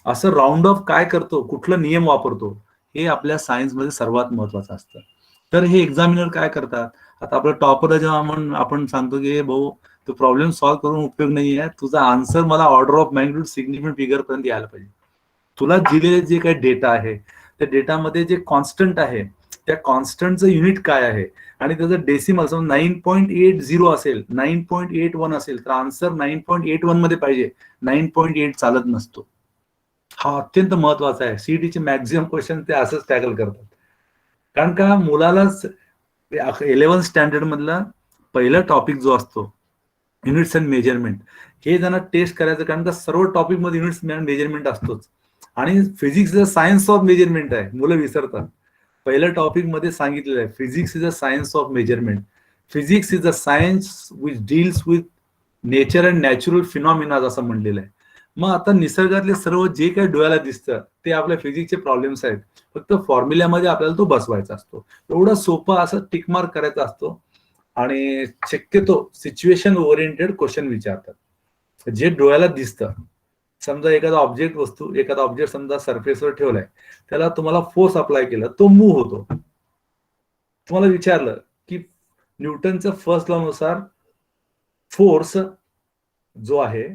[SPEAKER 6] असं राऊंड ऑफ काय करतो, कुठला नियम वापरतो, हे आपल्या सायन्स मध्ये सर्वात महत्वाचं असतं. तर हे एक्झामिनर काय करतात, आता आपलं टॉपरला जेव्हा आपण सांगतो की भाऊ तो प्रॉब्लेम सॉल्व्ह करून उपयोग नाही आहे, तुझा आन्सर मला order of magnitude significant figure पर्यंत यायला पाहिजे. तुला दिलेले जे काही डेटा आहे त्या डेटामध्ये जे कॉन्स्टंट आहे त्या कॉन्स्टंटचं युनिट काय आहे आणि त्याचं डेसिमल समजा 9.80 असेल, 9.81 असेल तर आन्सर 9.81 मध्ये पाहिजे, 9.8 चालत नसतो. हा अत्यंत महत्वाचा आहे. सीईटीचे मॅक्झिमम क्वेश्चन ते असंच टॅकल करतात. कारण का मुलाला 11th स्टँडर्ड मधला पहिला टॉपिक जो असतो युनिट्स अँड मेजरमेंट, हे त्यांना टेस्ट करायचं. कारण का सर्व टॉपिक मध्ये युनिट्स अँड मेजरमेंट असतोच आणि physics is a science of measurement आहे, मुलं विसरतात. पहिल्या टॉपिक मध्ये सांगितलेलं आहे physics is a science of measurement. Physics is a science which deals with nature and natural phenomena असं म्हणलेलं आहे. मग आता निसर्गातले सर्व जे काही डोळ्याला दिसतं ते आपल्या फिजिक्सचे प्रॉब्लेम्स आहेत, फक्त फॉर्म्युल्यामध्ये आपल्याला तो बसवायचा असतो. एवढं सोपं असं टिकमार्क करायचा असतो आणि शक्यतो सिच्युएशन ओरिएंटेड क्वेश्चन विचारतात जे डोळ्याला दिसतं. समजा एखादा ऑब्जेक्ट समजा सरफेसवर ठेवलाय, त्याला तुम्हाला फोर्स अप्लाय केला, तो मूव्ह होतो. तुम्हाला विचारलं की न्यूटनच्या फर्स्ट लॉ नुसार फोर्स जो आहे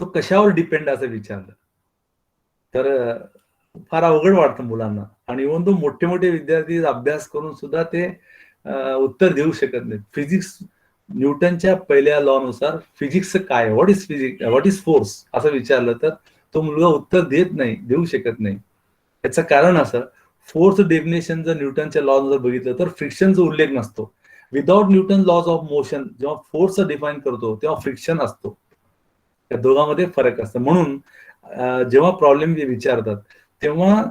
[SPEAKER 6] तो कशावर डिपेंड असं विचारलं तर फार अवघड वाटतं मुलांना. आणि इव्हन तो मोठे विद्यार्थी अभ्यास करून सुद्धा ते उत्तर देऊ शकत नाहीत. फिजिक्स न्यूटनच्या पहिल्या लॉ नुसार फिजिक्स काय, व्हॉट इज फोर्स असं विचारलं तर तो मुलगा उत्तर देऊ शकत नाही. याचं कारण असं, फोर्स डेफिनेशन जर न्यूटनच्या लॉ नुसार बघितलं तर फ्रिक्शनचा उल्लेख नसतो. Without Newton laws of motion जेव्हा फोर्स डिफाईन करतो तेव्हा फ्रिक्शन असतो. त्या दोघांमध्ये फरक असतो. म्हणून जेव्हा प्रॉब्लेम विचारतात तेव्हा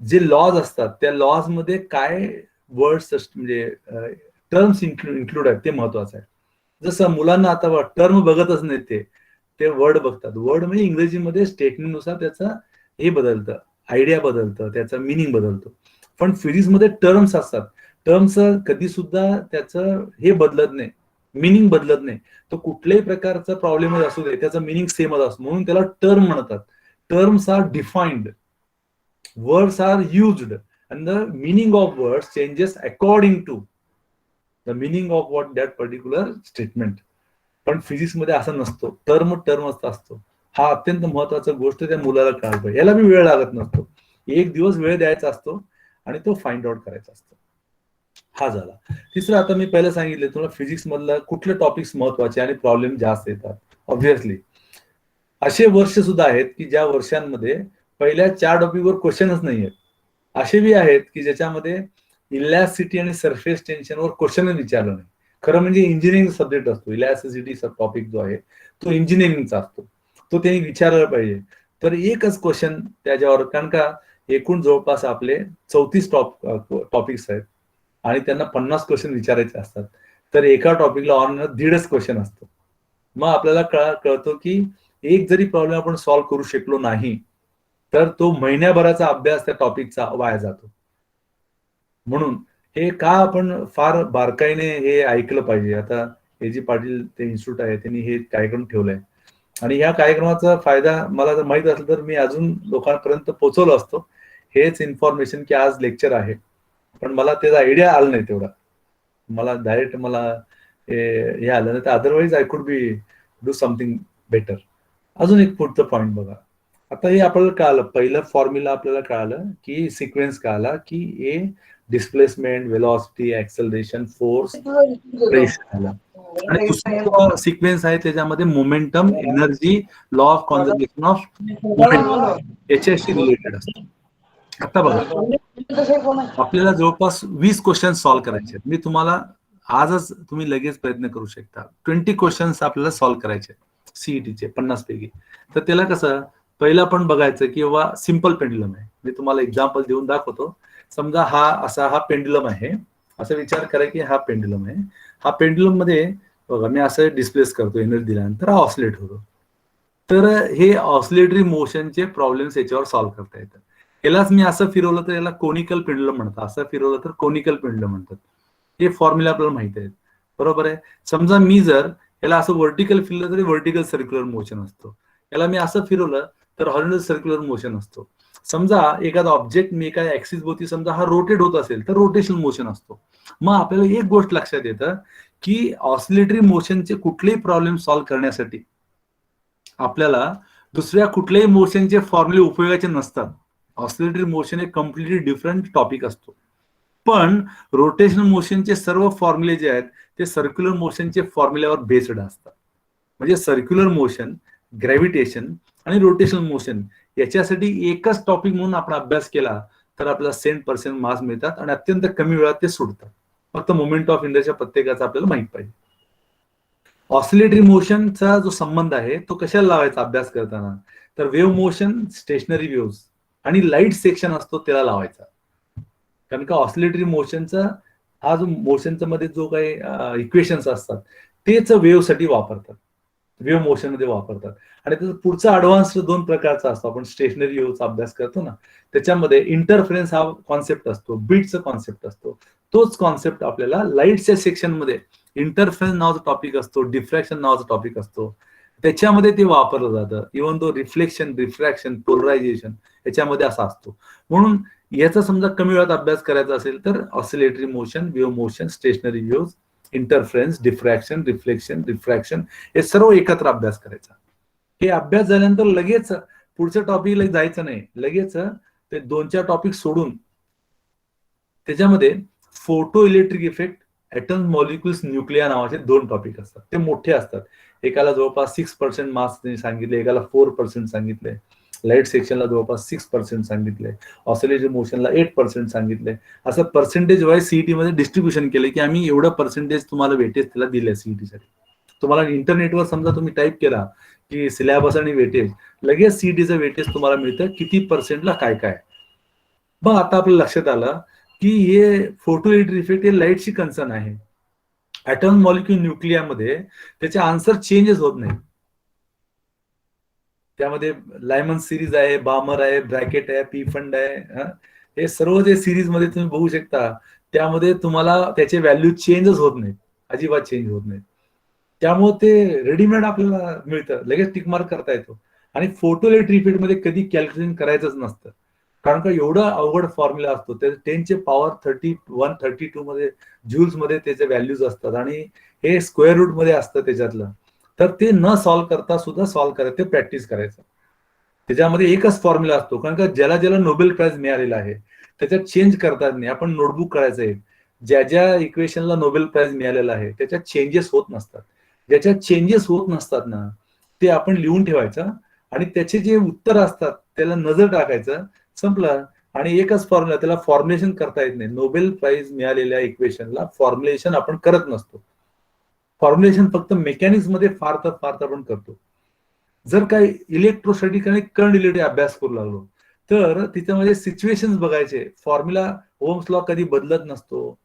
[SPEAKER 6] जे लॉज असतात त्या लॉज मध्ये काय वर्ड्स म्हणजे टर्म्स इन्क्लूड आहेत ते महत्वाचं आहे. जसं मुलांना आता टर्म बघतच नाही, ते वर्ड बघतात. वर्ड म्हणजे इंग्रजीमध्ये स्टेटमेंटनुसार त्याचं हे बदलतं, आयडिया बदलतं, त्याचा मिनिंग बदलतो. पण फिजिक्समध्ये टर्म्स असतात, टर्म्स कधी सुद्धा त्याचं हे बदलत नाही, मिनिंग बदलत नाही. तो कुठल्याही प्रकारचा प्रॉब्लेम असू दे त्याचा मिनिंग सेमच असतो, म्हणून त्याला टर्म म्हणतात. Terms are defined, words are used and the meaning of words changes according to the meaning of what that particular statement. पण फिजिक्स मध्ये असं नसतो, टर्म असतो. हा अत्यंत महत्वाचा गोष्ट त्या मुलाला कळायला पाहिजे. याला बी वेळ लागत नसतो, एक दिवस वेळ द्यायचा असतो आणि तो फाइंड आउट करायचा असतो. हा झाला. तिसरं, आता मी पहिलं सांगितलं तुम्हाला फिजिक्स मधलं कुठले टॉपिक्स महत्वाचे आणि प्रॉब्लेम जास्त येतात. ऑब्व्हियसली असे वर्ष सुद्धा आहेत की ज्या वर्षांमध्ये पहिल्या 4 टॉपिकवर क्वेश्चनच नाही आहेत. असे बी आहेत की ज्याच्यामध्ये इलॅस्टिसिटी आणि सरफेस टेन्शनवर क्वेश्चनच विचारलं नाही. खरं म्हणजे इंजिनिअरिंग सब्जेक्ट असतो. इलॅस्टिसिटी टॉपिक जो आहे तो इंजिनिअरिंगचा असतो, तो त्यांनी विचारला पाहिजे. तर एकच क्वेश्चन त्याच्यावर, कारण का एकूण जवळपास आपले 34 टॉपिक्स आहेत आणि त्यांना 50 क्वेश्चन विचारायचे असतात. तर एका टॉपिकला ऑन 1.5 क्वेश्चन असतो. मग आपल्याला कळतो की एक जरी प्रॉब्लेम आपण सॉल्व्ह करू शकलो नाही तर तो महिन्याभराचा अभ्यास त्या टॉपिकचा वाया जातो. म्हणून हे का आपण फार बारकाईने हे ऐकलं पाहिजे. आता ए.जी. पाटील ते इन्स्टिट्यूट आहे त्यांनी हे कार्यक्रम ठेवलाय आणि या कार्यक्रमाचा फायदा मला जर माहित असलं तर मी अजून लोकांपर्यंत पोहोचवलो असतो. हेच इन्फॉर्मेशन की आज लेक्चर आहे, पण मला त्याचा आयडिया आला नाही तेवढा. मला डायरेक्ट मला हे आलं नाही तर otherwise I could be do something better. अजून एक पुढचं पॉईंट बघा. आता हे आपल्याला कळालं, पहिलं फॉर्म्युला आपल्याला कळालं की सिक्वेन्स कळाला की ए displacement, velocity, acceleration, force, pressure आला. आणि दुसरा सिक्वेन्स आहे त्याच्यामध्ये momentum, energy, law of conservation of momentum याच्याशी रिलेटेड असतं. आता बघा आपल्याला जवळपास 20 क्वेश्चन सॉल्व्ह करायचे आहेत. मी तुम्हाला आजच तुम्ही लगेच प्रयत्न करू शकता. 20 क्वेश्चन्स आपल्याला सॉल्व्ह करायचे सीईटीचे 50 पैकी. तर त्याला कसं पहिलं आपण बघायचं की बाबा सिम्पल पेंड्युलम आहे. मी तुम्हाला एक्झाम्पल देऊन दाखवतो. समजा हा पेंड्युलम आहे, असा विचार करा की हा पेंड्युलम आहे. हा पेंड्युलम मध्ये बघा मी असं डिस्प्लेस करतो एनर्जी दिल्यानंतर हा ऑसिलेट होतो. तर हे ऑसिलेटरी मोशनचे प्रॉब्लेम्स याच्यावर सॉल्व्ह करता येतात. यालाच मी असं फिरवलं तर याला कोनिकल पेंड्युलम म्हणतात, असं फिरवलं तर कोनिकल पेंड्युलम म्हणतात. हे फॉर्म्युला आपल्याला माहिती आहेत, बरोबर आहे. समजा मी जर याला असं व्हर्टिकल फिरलं तरी व्हर्टिकल सर्क्युलर मोशन असतो. याला मी असं फिरवलं तर हॉरिझॉन्टल सर्क्युलर मोशन असतो. समजा एखादा ऑब्जेक्ट मी एका ऍक्सिस भोवती समजा हा रोटेट होत असेल तर रोटेशनल मोशन असतो. मग आपल्याला एक गोष्ट लक्षात येतं की ऑसिलेटरी मोशनचे कुठलेही प्रॉब्लेम सॉल्व्ह करण्यासाठी आपल्याला दुसऱ्या कुठल्याही मोशनचे फॉर्म्युले उपयोगाचे नसतात. ऑसिलेटरी मोशन हे कम्प्लिटली डिफरंट टॉपिक असतो. पण रोटेशनल मोशनचे सर्व फॉर्म्युले जे आहेत ते सर्क्युलर मोशनचे फॉर्म्युल्यावर बेस्ड असतात. म्हणजे सर्क्युलर मोशन, ग्रॅव्हिटेशन आणि रोटेशनल मोशन याच्यासाठी एकच टॉपिक म्हणून आपण अभ्यास केला तर आपल्याला 100% मार्क्स मिळतात आणि अत्यंत कमी वेळात ते सुटतात. फक्त मोमेंट ऑफ इनर्शिया प्रत्येकाचा आपल्याला माहित पाहिजे. ऑसिलेटरी मोशनचा जो संबंध आहे तो कशाला लावायचा अभ्यास करताना, तर वेव्ह मोशन, स्टेशनरी वेव्ह आणि लाईट सेक्शन असतो त्याला लावायचा. कारण का ऑसिलेटरी मोशनचा हा जो मोशनचा मध्ये जो काही इक्वेशन्स असतात तेच वेव्ह साठी वापरतात, वेव्ह मोशन मध्ये वापरतात. आणि त्याचा पुढचा ऍडव्हान्स 2 प्रकारचा असतो. आपण स्टेशनरी वेव्हचा अभ्यास करतो ना, त्याच्यामध्ये इंटरफरन्स हा कॉन्सेप्ट असतो, बीटचा कॉन्सेप्ट असतो. तोच कॉन्सेप्ट आपल्याला लाईटच्या सेक्शन मध्ये इंटरफरन्स नावाचा टॉपिक असतो, डिफ्रॅक्शन नावाचा टॉपिक असतो, त्याच्यामध्ये ते वापरलं जातं. इव्हन तो रिफ्लेक्शन, रिफ्रॅक्शन, पोलरायझेशन याच्यामध्ये असा असतो. म्हणून याचा समजा कमी वेळात अभ्यास करायचा असेल तर oscillatory motion, wave motion, stationery wave, interference, diffraction, reflection, refraction हे सर्व एकत्र अभ्यास करायचा. हे अभ्यास झाल्यानंतर लगेच पुढच्या टॉपिकला जायचं नाही. लगेच ते 2-4 टॉपिक सोडून त्याच्यामध्ये photo electric effect, atoms, molecules, nuclei नावाचे 2 टॉपिक असतात. ते मोठे असतात. एकाला जवळपास 6% मार्क्स सांगितले, एकाला 4% सांगितले, लाईट सेक्शनला जवळपास 6% सांगितले, ऑसिलेटरी मोशनला 8% सांगितले. असं पर्सेंटेज वाईज सीईटी मध्ये डिस्ट्रीब्युशन केले की आम्ही एवढं पर्सेंटेज तुम्हाला वेटेज त्याला दिले सीईटी साठी. तुम्हाला इंटरनेटवर समजा तुम्ही टाईप केला की सिलेबस आणि वेटेज, लगेच सीईटीचं वेटेज तुम्हाला मिळतं किती पर्सेंटला काय काय. मग आता आपल्या लक्षात आलं की हे फोटो इलेक्ट्रिक इफेक्ट हे लाईटची कन्सर्न आहे. ऍटम, मॉलिक्युल, न्यूक्लियामध्ये त्याचे आन्सर चेंजेस होत नाही. त्यामध्ये लायमन सिरीज आहे, बामर आहे, ब्रॅकेट आहे, पी फंड आहे. हे सर्व जे सिरीज मध्ये तुम्ही बघू शकता त्यामध्ये तुम्हाला त्याचे व्हॅल्यू चेंजच होत नाहीत, अजिबात चेंज होत नाहीत. त्यामुळे ते रेडीमेड आपल्याला मिळतं, लगेच टिकमार्क करता येतो. आणि फोटो इलेक्ट्रिक इफेक्ट मध्ये कधी कॅल्क्युलेशन करायचंच नसतं, कारण का एवढा अवघड फॉर्म्युला असतो. ते 10चे पॉवर 31-32 मध्ये ज्यूल्स मध्ये त्याचे व्हॅल्यूज असतात आणि हे स्क्वेअर रूट मध्ये असतं त्याच्यातलं. तर ते न सॉल्व्ह करता सुद्धा सॉल्व्ह करायचं, ते प्रॅक्टिस करायचं. त्याच्यामध्ये एकच फॉर्म्युला असतो, कारण का ज्याला ज्याला नोबेल प्राइज मिळालेला आहे त्याच्यात चेंज करता येत नाही. आपण नोटबुक करायचं आहे, ज्या ज्या इक्वेशनला नोबेल प्राइज मिळालेला आहे त्याच्यात चेंजेस होत नसतात. ज्याच्यात चेंजेस होत नसतात ना ते आपण लिहून ठेवायचं आणि त्याचे जे उत्तर असतात त्याला नजर टाकायचं, संपलं. आणि एकच फॉर्म्युला, त्याला फॉर्म्युलेशन करता येत नाही. नोबेल प्राइज मिळालेल्या इक्वेशनला फॉर्म्युलेशन आपण करत नसतो. फॉर्म्युलेशन फक्त मेकॅनिक्स मध्ये फार तर आपण करतो. जर काही इलेक्ट्रोस्टॅटिक आणि करंट रिलेटेड अभ्यास करू लागलो तर त्याच्यामध्ये सिच्युएशन बघायचे. फॉर्म्युला ओम्स लॉ कधी बदलत नसतो,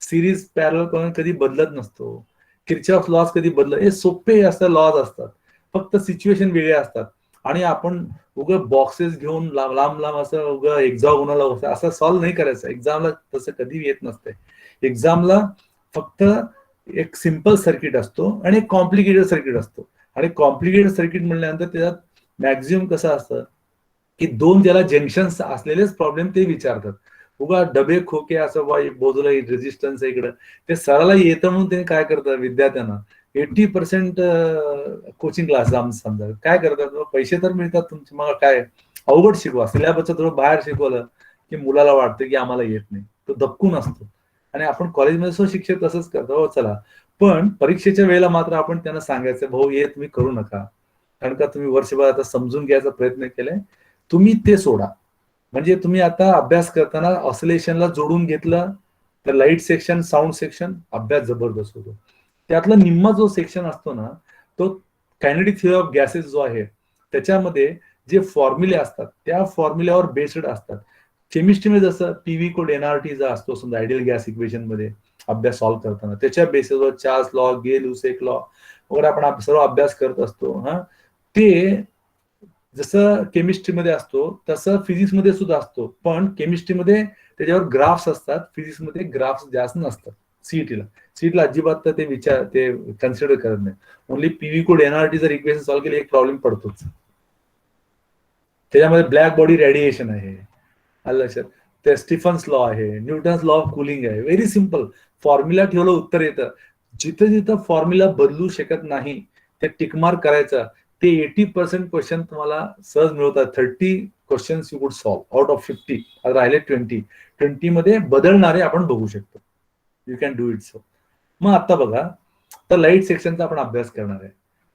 [SPEAKER 6] सिरीज पॅरल करंट कधी बदलत नसतो, किर्चॉफ लॉज कधी बदलत, हे सोपे असतात लॉज असतात, फक्त सिच्युएशन वेगळे असतात. आणि आपण उगं बॉक्सेस घेऊन लांब लांब असं उगं एक्झामला असं सॉल्व्ह नाही करायचं. एक्झामला तसं कधी येत नसते. एक्झामला फक्त एक सिम्पल सर्किट असतो आणि एक कॉम्प्लिकेटेड सर्किट असतो. आणि कॉम्प्लिकेटेड सर्किट म्हणल्यानंतर त्याच्यात मॅक्झिमम कसं असतं की दोन त्याला जंक्शन्स असलेलेच प्रॉब्लेम ते विचारतात. उगा डबे खोके असं बाजूला रेजिस्टन्स इकडं ते सराला येतं म्हणून ते काय करतात विद्यार्थ्यांना 80% कोचिंग क्लास समजा काय करतात, पैसे तर मिळतात तुमचे, मग काय अवघड शिकवा, सिलेबसचं थोडं बाहेर शिकवलं की मुलाला वाटतं की आम्हाला येत नाही, तो दबकून असतो. आणि आपण कॉलेजमध्ये सुद्धा शिक्षक तसंच करतो, हो चला. पण परीक्षेच्या वेळेला मात्र आपण त्यांना सांगायचं, भाऊ हे तुम्ही करू नका, कारण का तुम्ही वर्षभर आता समजून घ्यायचा प्रयत्न केलाय, तुम्ही ते सोडा. म्हणजे तुम्ही आता अभ्यास करताना ऑसिलेशनला जोडून घेतलं तर लाईट सेक्शन, साऊंड सेक्शन, अभ्यास जबरदस्त होतो. त्यातला निम्मा जो सेक्शन असतो ना तो कायनेटिक थिअरी ऑफ गॅसेस जो आहे त्याच्यामध्ये जे फॉर्म्युले असतात त्या फॉर्म्युल्यावर बेस्ड असतात. केमिस्ट्रीमध्ये जसं पीव्ही कोड एनआरटी जो असतो समजा आयडियल गॅस इक्वेशन मध्ये अभ्यास सॉल्व्ह करताना त्याच्या बेसिसवर चार्ल्स लॉ, गे लुसेक लॉ वगैरे आपण सर्व अभ्यास करत असतो. ते जसं केमिस्ट्रीमध्ये असतो तसं फिजिक्समध्ये सुद्धा असतो, पण केमिस्ट्रीमध्ये त्याच्यावर ग्राफ्स असतात, फिजिक्समध्ये ग्राफ्स जास्त नसतात. सीईटीला अजिबात तर ते कन्सिडर करत नाही. ओनली पीव्ही कोड एनआरटी जर इक्वेशन सॉल्व्ह केले एक प्रॉब्लेम पडतोच. त्याच्यामध्ये ब्लॅक बॉडी रेडिएशन आहे, आलं लक्षात, ते स्टीफन्स लॉ आहे, न्यूटन्स लॉ ऑफ कुलिंग आहे. व्हेरी सिम्पल, फॉर्म्युला ठेवलं उत्तर येतं. जिथं जिथं फॉर्म्युला बदलू शकत नाही ते टिकमार्क करायचं. ते 80% क्वेश्चन तुम्हाला सहज मिळवतात. 30 क्वेश्चन्स यू कुड सॉल्व्ह आउट ऑफ 50. राहिले 20 मध्ये बदलणारे आपण बघू शकतो. You can do it. So मग आता बघा, तर लाईट सेक्शनचा आपण अभ्यास करणार आहे.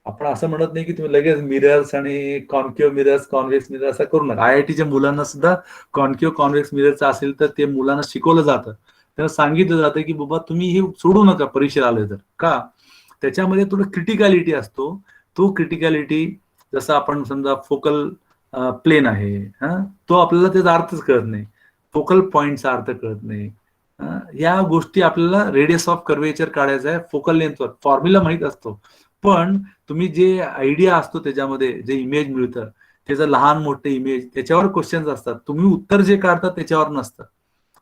[SPEAKER 6] आपण असं म्हणत नाही की तुम्ही लगेच मिरर्स आणि कॉन्केव्ह मिरर्स, कॉन्व्हेक्स मिरर असं करू नका. IITच्या मुलांना सुद्धा कॉन्केव्ह कॉन्व्हेक्स मिररचं असेल तर ते मुलांना शिकवलं जातं, त्यांना सांगितलं जातं की बाबा तुम्ही हे सोडू नका परीक्षेला आले तर. का? त्याच्यामध्ये थोडं क्रिटिकॅलिटी असतो. तो क्रिटिकॅलिटी जसं आपण समजा फोकल प्लेन आहे, तो आपल्याला त्याचा अर्थच कळत नाही, फोकल पॉइंटचा अर्थ कळत नाही. या गोष्टी आपल्याला रेडियस ऑफ कर्वेचर काढायचा आहे फोकल लेंथवर, फॉर्म्युला माहित असतो, पण तुम्ही जे आयडिया असतो त्याच्यामध्ये जे इमेज मिळतं त्याचं लहान मोठे इमेज त्याच्यावर क्वेश्चन्स असतात. तुम्ही उत्तर जे काढता त्याच्यावर नसतं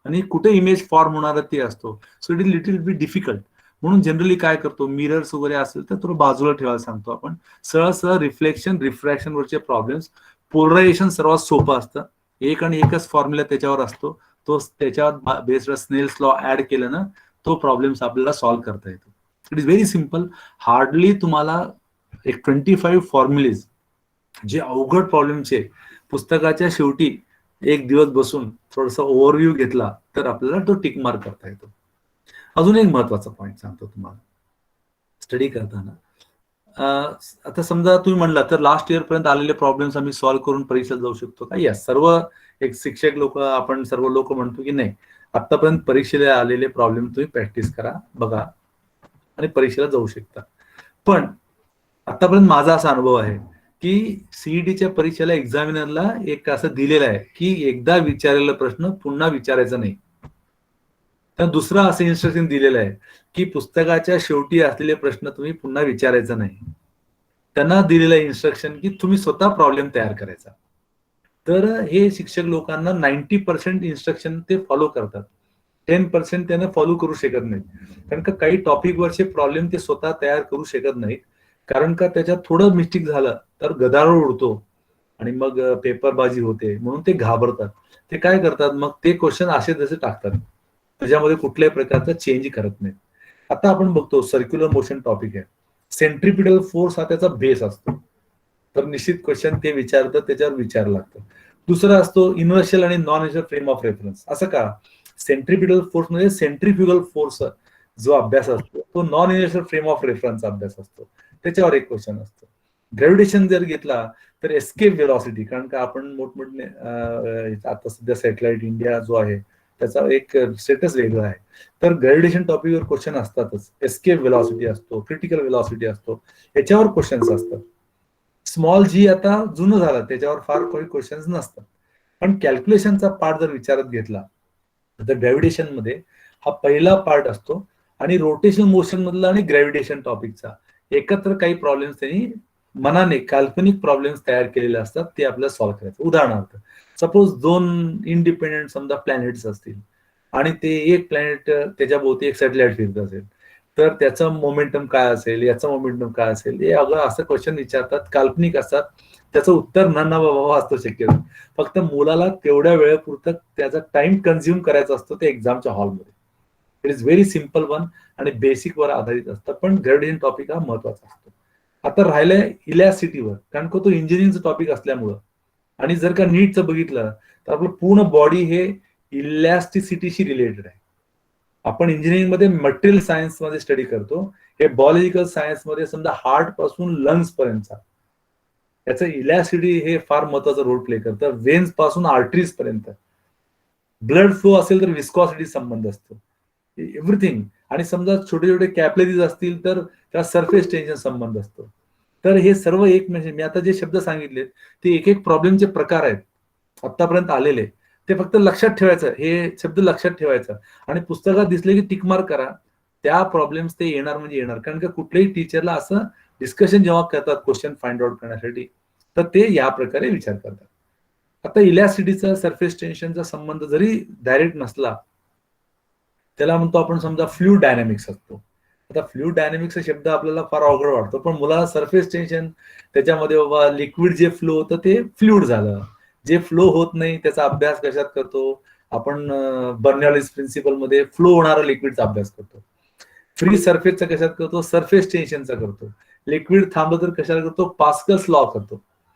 [SPEAKER 6] आणि कुठे इमेज फॉर्म होणार ते असतो. So it is little be difficult. म्हणून जनरली काय करतो, मिरर्स वगैरे असेल तर थोडं बाजूला ठेवायला सांगतो आपण. सहज रिफ्लेक्शन, रिफ्रॅक्शन वरचे प्रॉब्लेम्स, पोलरायझेशन सर्वात सोपं असतं. एक आणि एकच फॉर्म्युला त्याच्यावर असतो, तो त्याच्यावर बेस्ड स्नेल्स लॉ ऍड केलं ना तो प्रॉब्लेम्स आपल्याला सॉल्व्ह करता येतो. It is very simple. Hardly तुम्हाला एक 25 फॉर्म्युलेज जे अवघड प्रॉब्लेमचे पुस्तकाच्या शेवटी एक दिवस बसून थोडासा ओव्हरव्ह्यू घेतला तर आपल्याला तो टिक मार्क करता येतो. अजून एक महत्वाचा पॉईंट सांगतो तुम्हाला. स्टडी करताना आता समजा तुम्ही म्हणला तर लास्ट इयर पर्यंत आलेले प्रॉब्लेम्स आम्ही सॉल्व्ह करून परीक्षेला जाऊ शकतो का? यस, सर्व एक शिक्षक लोक, आपण सर्व लोक म्हणतो की नाही, आतापर्यंत परीक्षेला आलेले प्रॉब्लेम तुम्ही प्रॅक्टिस करा, बघा आणि परीक्षेला जाऊ शकता. पण आतापर्यंत माझा असा अनुभव आहे की सीईटीच्या परीक्षेला एक्झामिनरला एक असं दिलेलं आहे की एकदा विचारलेला प्रश्न पुन्हा विचारायचा नाही. तर दुसरा असं इन्स्ट्रक्शन दिलेलं आहे की पुस्तकाच्या शेवटी असलेले प्रश्न तुम्ही पुन्हा विचारायचा नाही. त्यांना दिलेलं इन्स्ट्रक्शन की तुम्ही स्वतः प्रॉब्लेम तयार करायचा. तर हे शिक्षक लोकांना 90% इन्स्ट्रक्शन ते फॉलो करतात, 10% त्यांना फॉलो करू शकत नाहीत. कारण का काही टॉपिक वरचे प्रॉब्लेम ते स्वतः तयार करू शकत नाहीत, कारण का त्याच्यात थोडं मिस्टेक झालं तर गदारोळ उडतो आणि मग पेपरबाजी होते, म्हणून ते घाबरतात. ते काय करतात, मग ते क्वेश्चन असे तसे टाकतात, त्याच्यामध्ये कुठल्याही प्रकारचा चेंज करत नाहीत. आता आपण बघतो सर्क्युलर मोशन टॉपिक आहे. सेंट्रिपिटल फोर्स हा त्याचा बेस असतो. तर निश्चित क्वेश्चन ते विचारतं, त्याच्यावर विचार लागतं. दुसरा असतो इनर्शियल आणि non inertial frame of reference. असं का? सेंट्रिपिटल फोर्स म्हणजे सेंट्रिफ्युगल फोर्स जो अभ्यास असतो तो नॉन इनर्शियल फ्रेम ऑफ रेफरन्सचा अभ्यास असतो. त्याच्यावर एक क्वेश्चन असतो. ग्रॅव्हिटेशन जर घेतला तर एस्केप व्हेलॉसिटी, कारण का आपण मोठमोठे आता सध्या सॅटेलाइट इंडिया जो आहे त्याचा एक स्टेटस वेगळा आहे. तर ग्रॅव्हिटेशन टॉपिकवर क्वेश्चन असतातच. एस्केप व्हेलॉसिटी असतो, क्रिटिकल व्हेलॉसिटी असतो, याच्यावर क्वेश्चन्स असतात. स्मॉल जी आता जुनं झालं, त्याच्यावर फार काही क्वेश्चन्स नसतात. पण कॅल्क्युलेशनचा पार्ट जर विचारात घेतला तर ग्रॅव्हिटेशन मध्ये हा पहिला पार्ट असतो आणि रोटेशन मोशन मधला आणि ग्रॅव्हिटेशन टॉपिकचा एकत्र काही प्रॉब्लेम्स त्यांनी मनाने काल्पनिक प्रॉब्लेम्स तयार केलेले असतात, ते आपल्याला सॉल्व्ह करायचं. उदाहरणार्थ सपोज 2 इंडिपेंडेंट समजा प्लॅनेट्स असतील आणि ते एक प्लॅनेट त्याच्या भोवती एक सॅटेलाइट फिरत असेल, तर त्याचं मोमेंटम काय असेल, याचं मोमेंटम काय असेल, हे अगं असं क्वेश्चन विचारतात, काल्पनिक असतात. त्याचं उत्तर ना बाबा असतं शक्य. फक्त मुलाला तेवढ्या वेळेपुरतं त्याचा टाइम कन्झ्युम करायचा असतो ते एक्झामच्या हॉलमध्ये. It is very simple one आणि बेसिक वर आधारित असतं, पण ग्रॅव्हिटेशन टॉपिक हा महत्वाचा असतो. आता राहिलंय इलॅस्टिसिटीवर, कारण का तो इंजिनिअरिंगचं टॉपिक असल्यामुळं. आणि जर का नीटचं बघितलं तर आपलं पूर्ण बॉडी हे इलॅस्टिसिटीशी रिलेटेड आहे. आपण इंजिनिअरिंग मध्ये मटेरियल सायन्स मध्ये स्टडी करतो, हे बायोलॉजिकल सायन्स मध्ये समजा हार्ट पासून लंग्स पर्यंतचा याचं इलॅस्टिसिटी हे फार महत्वाचा रोल प्ले करतं. वेन्स पासून आर्टरीज पर्यंत ब्लड फ्लो असेल तर विस्कॉसिटी संबंध असतो, एव्हरीथिंग. आणि समजा छोटे छोटे कॅपलरीज असतील तर त्या सरफेस टेन्शन संबंध असतो. तर हे सर्व एक म्हणजे मी आता जे शब्द सांगितले ते एक एक प्रॉब्लेमचे प्रकार आहेत आतापर्यंत आलेले, ते फक्त लक्षात ठेवायचं, हे शब्द लक्षात ठेवायचं आणि पुस्तकात दिसले की टिक मार्क करा. त्या प्रॉब्लेम्स ते येणार म्हणजे येणार, कारण का कुठल्याही टीचरला असं डिस्कशन जेव्हा करतात क्वेश्चन फाइंड आउट करण्यासाठी तर ते या प्रकारे विचार करतात. आता इलॅस्टिसिटीचा सरफेस टेन्शनचा संबंध जरी डायरेक्ट नसला, त्याला म्हणतो आपण समजा फ्लुइड डायनॅमिक्स असतो. आता फ्लुइड डायनॅमिक्सचा शब्द आपल्याला फार अवघड वाटतो, पण मुलाला सरफेस टेन्शन त्याच्यामध्ये बाबा लिक्विड जे फ्लो होतं ते फ्लुइड झालं, जे फ्लो होत नाही त्याचा अभ्यास कशात करतो आपण बर्नॉलिस प्रिन्सिपल मध्ये फ्लो होणारा लिक्विडचा अभ्यास करतो. फ्री सरफेसचा कशात करतो, सरफेस टेन्शनचा करतो. लिक्विड थांबलं तर कशाला करतो, पास्कल्स लॉ करतो.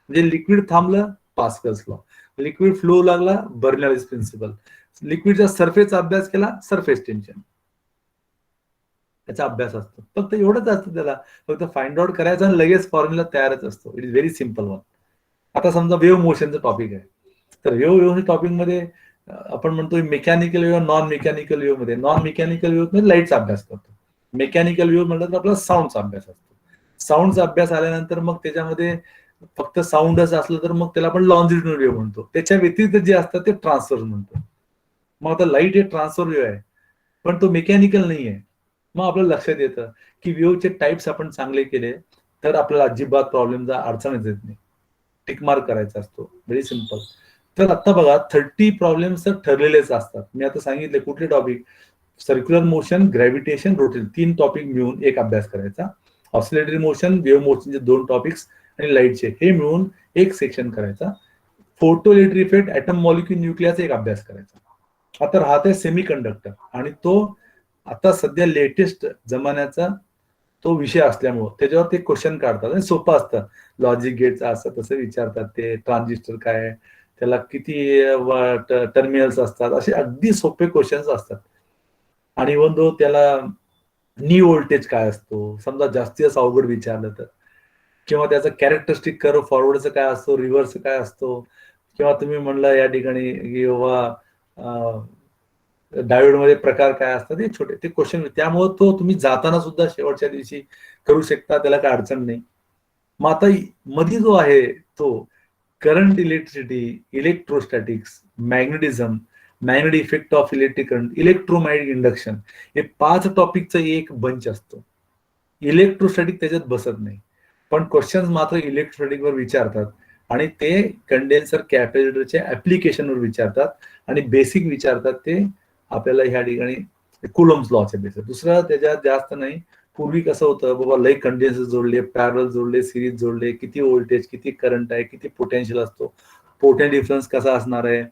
[SPEAKER 6] म्हणजे लिक्विड थांबलं पास्कल्स लॉ, लिक्विड फ्लो लागला बर्नॉलिस प्रिन्सिपल, लिक्विडच्या सरफेसचा अभ्यास केला सरफेस टेन्शन, त्याचा अभ्यास असतो. फक्त एवढंच असतं, त्याला फक्त फाइंड आउट करायचं आणि लगेच फॉर्म्युला तयारच असतो. It is very simple one. आता समजा वेव्ह मोशनचं टॉपिक आहे, तर वेव्ह टॉपिक मध्ये आपण म्हणतो mechanical wave, non mechanical wave मध्ये, नॉन मेकॅनिकल वेव्ह मध्ये लाईटचा अभ्यास करतो. मेकॅनिकल वेव्ह म्हटलं तर आपला साऊंडचा अभ्यास असतो. साऊंडचा अभ्यास आल्यानंतर मग त्याच्यामध्ये फक्त साऊंडच असलं तर मग त्याला आपण लॉन्जिट्युडिनल वेव्ह म्हणतो. त्याच्या व्यतिरिक्त जे असतं ते ट्रान्सफर म्हणतो. मग आता लाईट हे ट्रान्सफर वेव्ह आहे, पण तो मेकॅनिकल नाही आहे. मग आपल्याला लक्षात येतं की वेव्हचे टाइप्स आपण चांगले केले तर आपल्याला अजिबात प्रॉब्लेमचा अडचणच येत नाही. टिक मार्क करायचा असतो, व्हेरी सिम्पल. तर आता बघा 30 प्रॉब्लेम्स तर ठरलेलेच असतात. मी आता सांगितले कुठले topic, circular motion, gravitation, rotation, 3 topic मिळून एक अभ्यास करायचा. ऑसिलेटरी मोशन, वेव्ह मोशनचे 2 टॉपिक्स आणि लाईटचे हे मिळून एक सेक्शन करायचा. Photo electric effect, atom molecule न्यूक्लियाचा एक अभ्यास करायचा. आता राहत आहे सेमी कंडक्टर, आणि तो आता सध्या लेटेस्ट जमान्याचा तो विषय असल्यामुळं त्याच्यावर ते क्वेश्चन काढतात आणि सोपं असतं. लॉजिक गेटचं असं तसं विचारतात, ते ट्रान्झिस्टर काय आहे, त्याला किती टर्मिनल्स असतात, असे अगदी सोपे क्वेश्चन्स असतात. आणि इव्हन दो त्याला नी व्होल्टेज काय असतो समजा जास्तीच अवघड विचारलं तर, किंवा त्याचा कॅरेक्टरिस्टिक कर्व फॉरवर्डचं काय असतो, रिव्हर्स काय असतो, किंवा तुम्ही म्हणलं या ठिकाणी की बाबा डायोड मध्ये प्रकार काय असतात, हे छोटे ते क्वेश्चन. त्यामुळे तो तुम्ही जाताना सुद्धा शेवटच्या दिवशी करू शकता, त्याला काय अडचण नाही. मग आता मध्ये जो आहे तो current, electricity, electrostatics, magnetism, magnetic effect of electric current, electromagnetic induction, हे 5 टॉपिकचा एक बंच असतो. इलेक्ट्रोस्टॅटिक त्याच्यात बसत नाही, पण क्वेश्चन्स मात्र इलेक्ट्रोस्टॅटिक वर विचारतात आणि ते कंडेन्सर कॅपॅसिटरच्या ऍप्लिकेशनवर विचारतात आणि बेसिक विचारतात ते आपल्याला ह्या ठिकाणी कुलम्स लॉच्या बेसिस. दुसरं त्याच्यात जास्त नाही. पूर्वी कसं होतं बाबा लई कंडेन्सर जोडले, पॅरल जोडले, सिरीज जोडले, किती व्होल्टेज, किती करंट आहे, किती पोटेन्शियल असतो, पोटेन डिफरन्स कसा असणार आहे,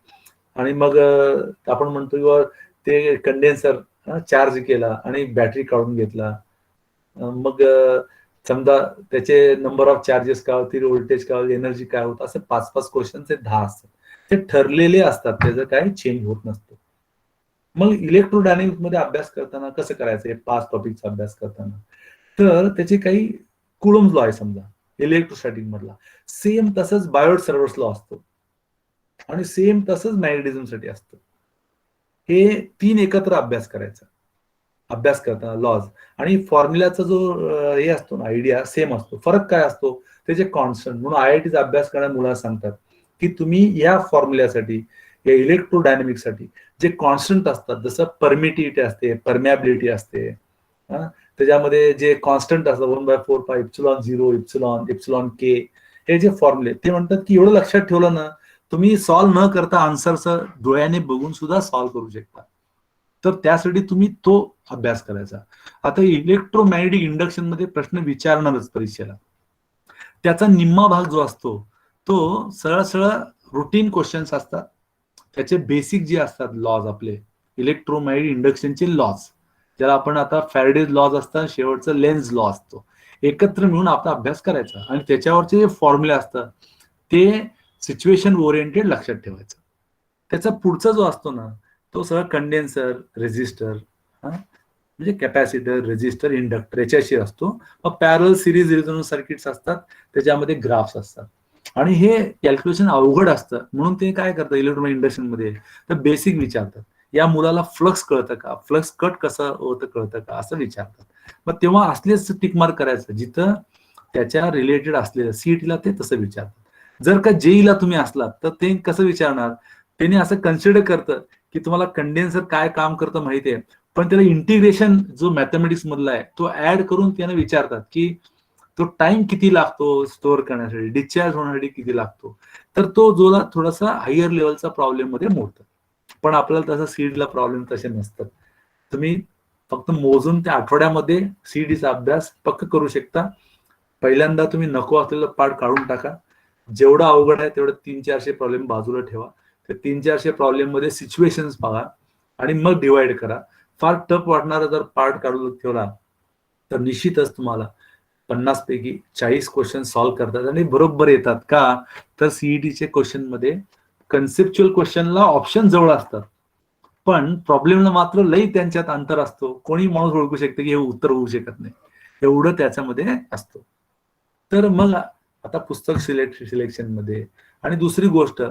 [SPEAKER 6] आणि मग आपण म्हणतो किंवा ते कंडेन्सर चार्ज केला आणि बॅटरी काढून घेतला, मग समजा त्याचे नंबर ऑफ चार्जेस काय होतील, व्होल्टेज काय होईल, एनर्जी काय होतं, असे 5-5 क्वेश्चनचे 10 असतात. ते ठरलेले असतात, त्याचं काही चेंज होत नसतं. मग इलेक्ट्रोडायनेमिक्स मध्ये अभ्यास करताना कसं करायचं, हे 5 टॉपिकचा अभ्यास करताना, तर त्याचे काही कुलम्स लॉ आहे समजा इलेक्ट्रोस्टॅटिक मधला, सेम तसंच बायोट सर्व्हर्स लॉ असतो आणि सेम तसंच मॅग्नेटिझम साठी असतं. हे 3 एकत्र अभ्यास करायचा अभ्यास करताना लॉज, आणि फॉर्म्युलाचा जो हे असतो ना आयडिया सेम असतो. फरक काय असतो, त्याचे कॉन्स्टंट. म्हणून IITचा अभ्यास करणाऱ्या मुलांना सांगतात की तुम्ही या फॉर्म्युल्यासाठी, या इलेक्ट्रोडायनेमिक्ससाठी जे कॉन्स्टंट असतात, जसं परमिटिव्हिटी असते, परमॅबिलिटी असते, त्याच्यामध्ये जे कॉन्स्टंट असतात 1/4 पाय इप्सिलॉन 0, इप्सिलॉन के, हे जे फॉर्म्युले, ते म्हणतात की एवढं लक्षात ठेवलं ना, तुम्ही सॉल्व्ह न करता आन्सरचं डोळ्याने बघून सुद्धा सॉल्व्ह करू शकता. तर त्यासाठी तुम्ही तो अभ्यास करायचा. आता इलेक्ट्रोमॅग्नेटिक इंडक्शन मध्ये प्रश्न विचारणारच परीक्षेला. त्याचा निम्मा भाग जो असतो तो सरळ सरळ रुटीन क्वेश्चन्स असतात. त्याचे बेसिक जे असतात लॉज, आपले इलेक्ट्रोमॅग्नेटिक इंडक्शनचे लॉज, ज्याला आपण आता फॅरेडेज लॉज असतात, शेवटचं लेन्झ लॉ असतो, एकत्र मिळून आपला अभ्यास करायचा. आणि त्याच्यावरचे जे फॉर्म्युले असतात ते सिच्युएशन ओरिएंटेड लक्षात ठेवायचं. त्याचा पुढचा जो असतो ना, तो सगळं कंडेन्सर, रेझिस्टर, म्हणजे कॅपॅसिटर, रेझिस्टर, इंडक्टर याच्याशी असतो. मग पॅरल सिरीज रेझोनन्स सर्किट्स असतात, त्याच्यामध्ये ग्राफ्स असतात. आणि हे कॅल्क्युलेशन अवघड असतं, म्हणून ते काय करतात इलेक्ट्रोमॅग्नेटिक इंडक्शन मध्ये, तर बेसिक विचारतात. या मुलाला फ्लक्स कळतं का, फ्लक्स कट कसं होतं कळतं का, असं विचारतात. मग तेव्हा असलेच टिक मार्क करायचं जिथं त्याच्या रिलेटेड असलेलं. सीईटीला ते तसं विचारतात. जर का जेईला तुम्ही असलात तर ते कसं विचारणार, त्याने असं कन्सिडर करतं की तुम्हाला कंडेन्सर काय काम करतं माहितीये, पण त्याला इंटिग्रेशन जो मॅथमॅटिक्स मधला आहे तो ऍड करून त्याने विचारतात की तो टाइम किती लागतो स्टोअर करण्यासाठी, डिस्चार्ज होण्यासाठी किती लागतो. तर तो जो थोडासा हायर लेवलचा प्रॉब्लेम मध्ये मोडतो. पण आपल्याला तसं सीडला प्रॉब्लेम तसे नसतात. तुम्ही फक्त मोजून त्या आठवड्यामध्ये सीडीचा अभ्यास पक्क करू शकता. पहिल्यांदा तुम्ही नको असलेलं पार्ट काढून टाका. जेवढं अवघड आहे तेवढं 300-400 प्रॉब्लेम बाजूला ठेवा. त्या 300-400 प्रॉब्लेम मध्ये सिच्युएशन्स बघा आणि मग डिवाइड करा. फार टफ वाटणारा जर पार्ट काढून ठेवला तर निश्चितच तुम्हाला 50 पैकी 40 क्वेश्चन सॉल्व्ह करतात आणि बरोबर येतात. का तर सीईटीचे क्वेश्चन मध्ये कन्सेप्च्युअल क्वेश्चनला ऑप्शन जवळ असतात, पण प्रॉब्लेमला मात्र लई त्यांच्यात अंतर असतो. कोणी माणूस ओळखू शकते की हे उत्तर होऊ शकत नाही, एवढं त्याच्यामध्ये असतो. तर मग आता पुस्तक सिलेक्शन मध्ये, आणि दुसरी गोष्ट,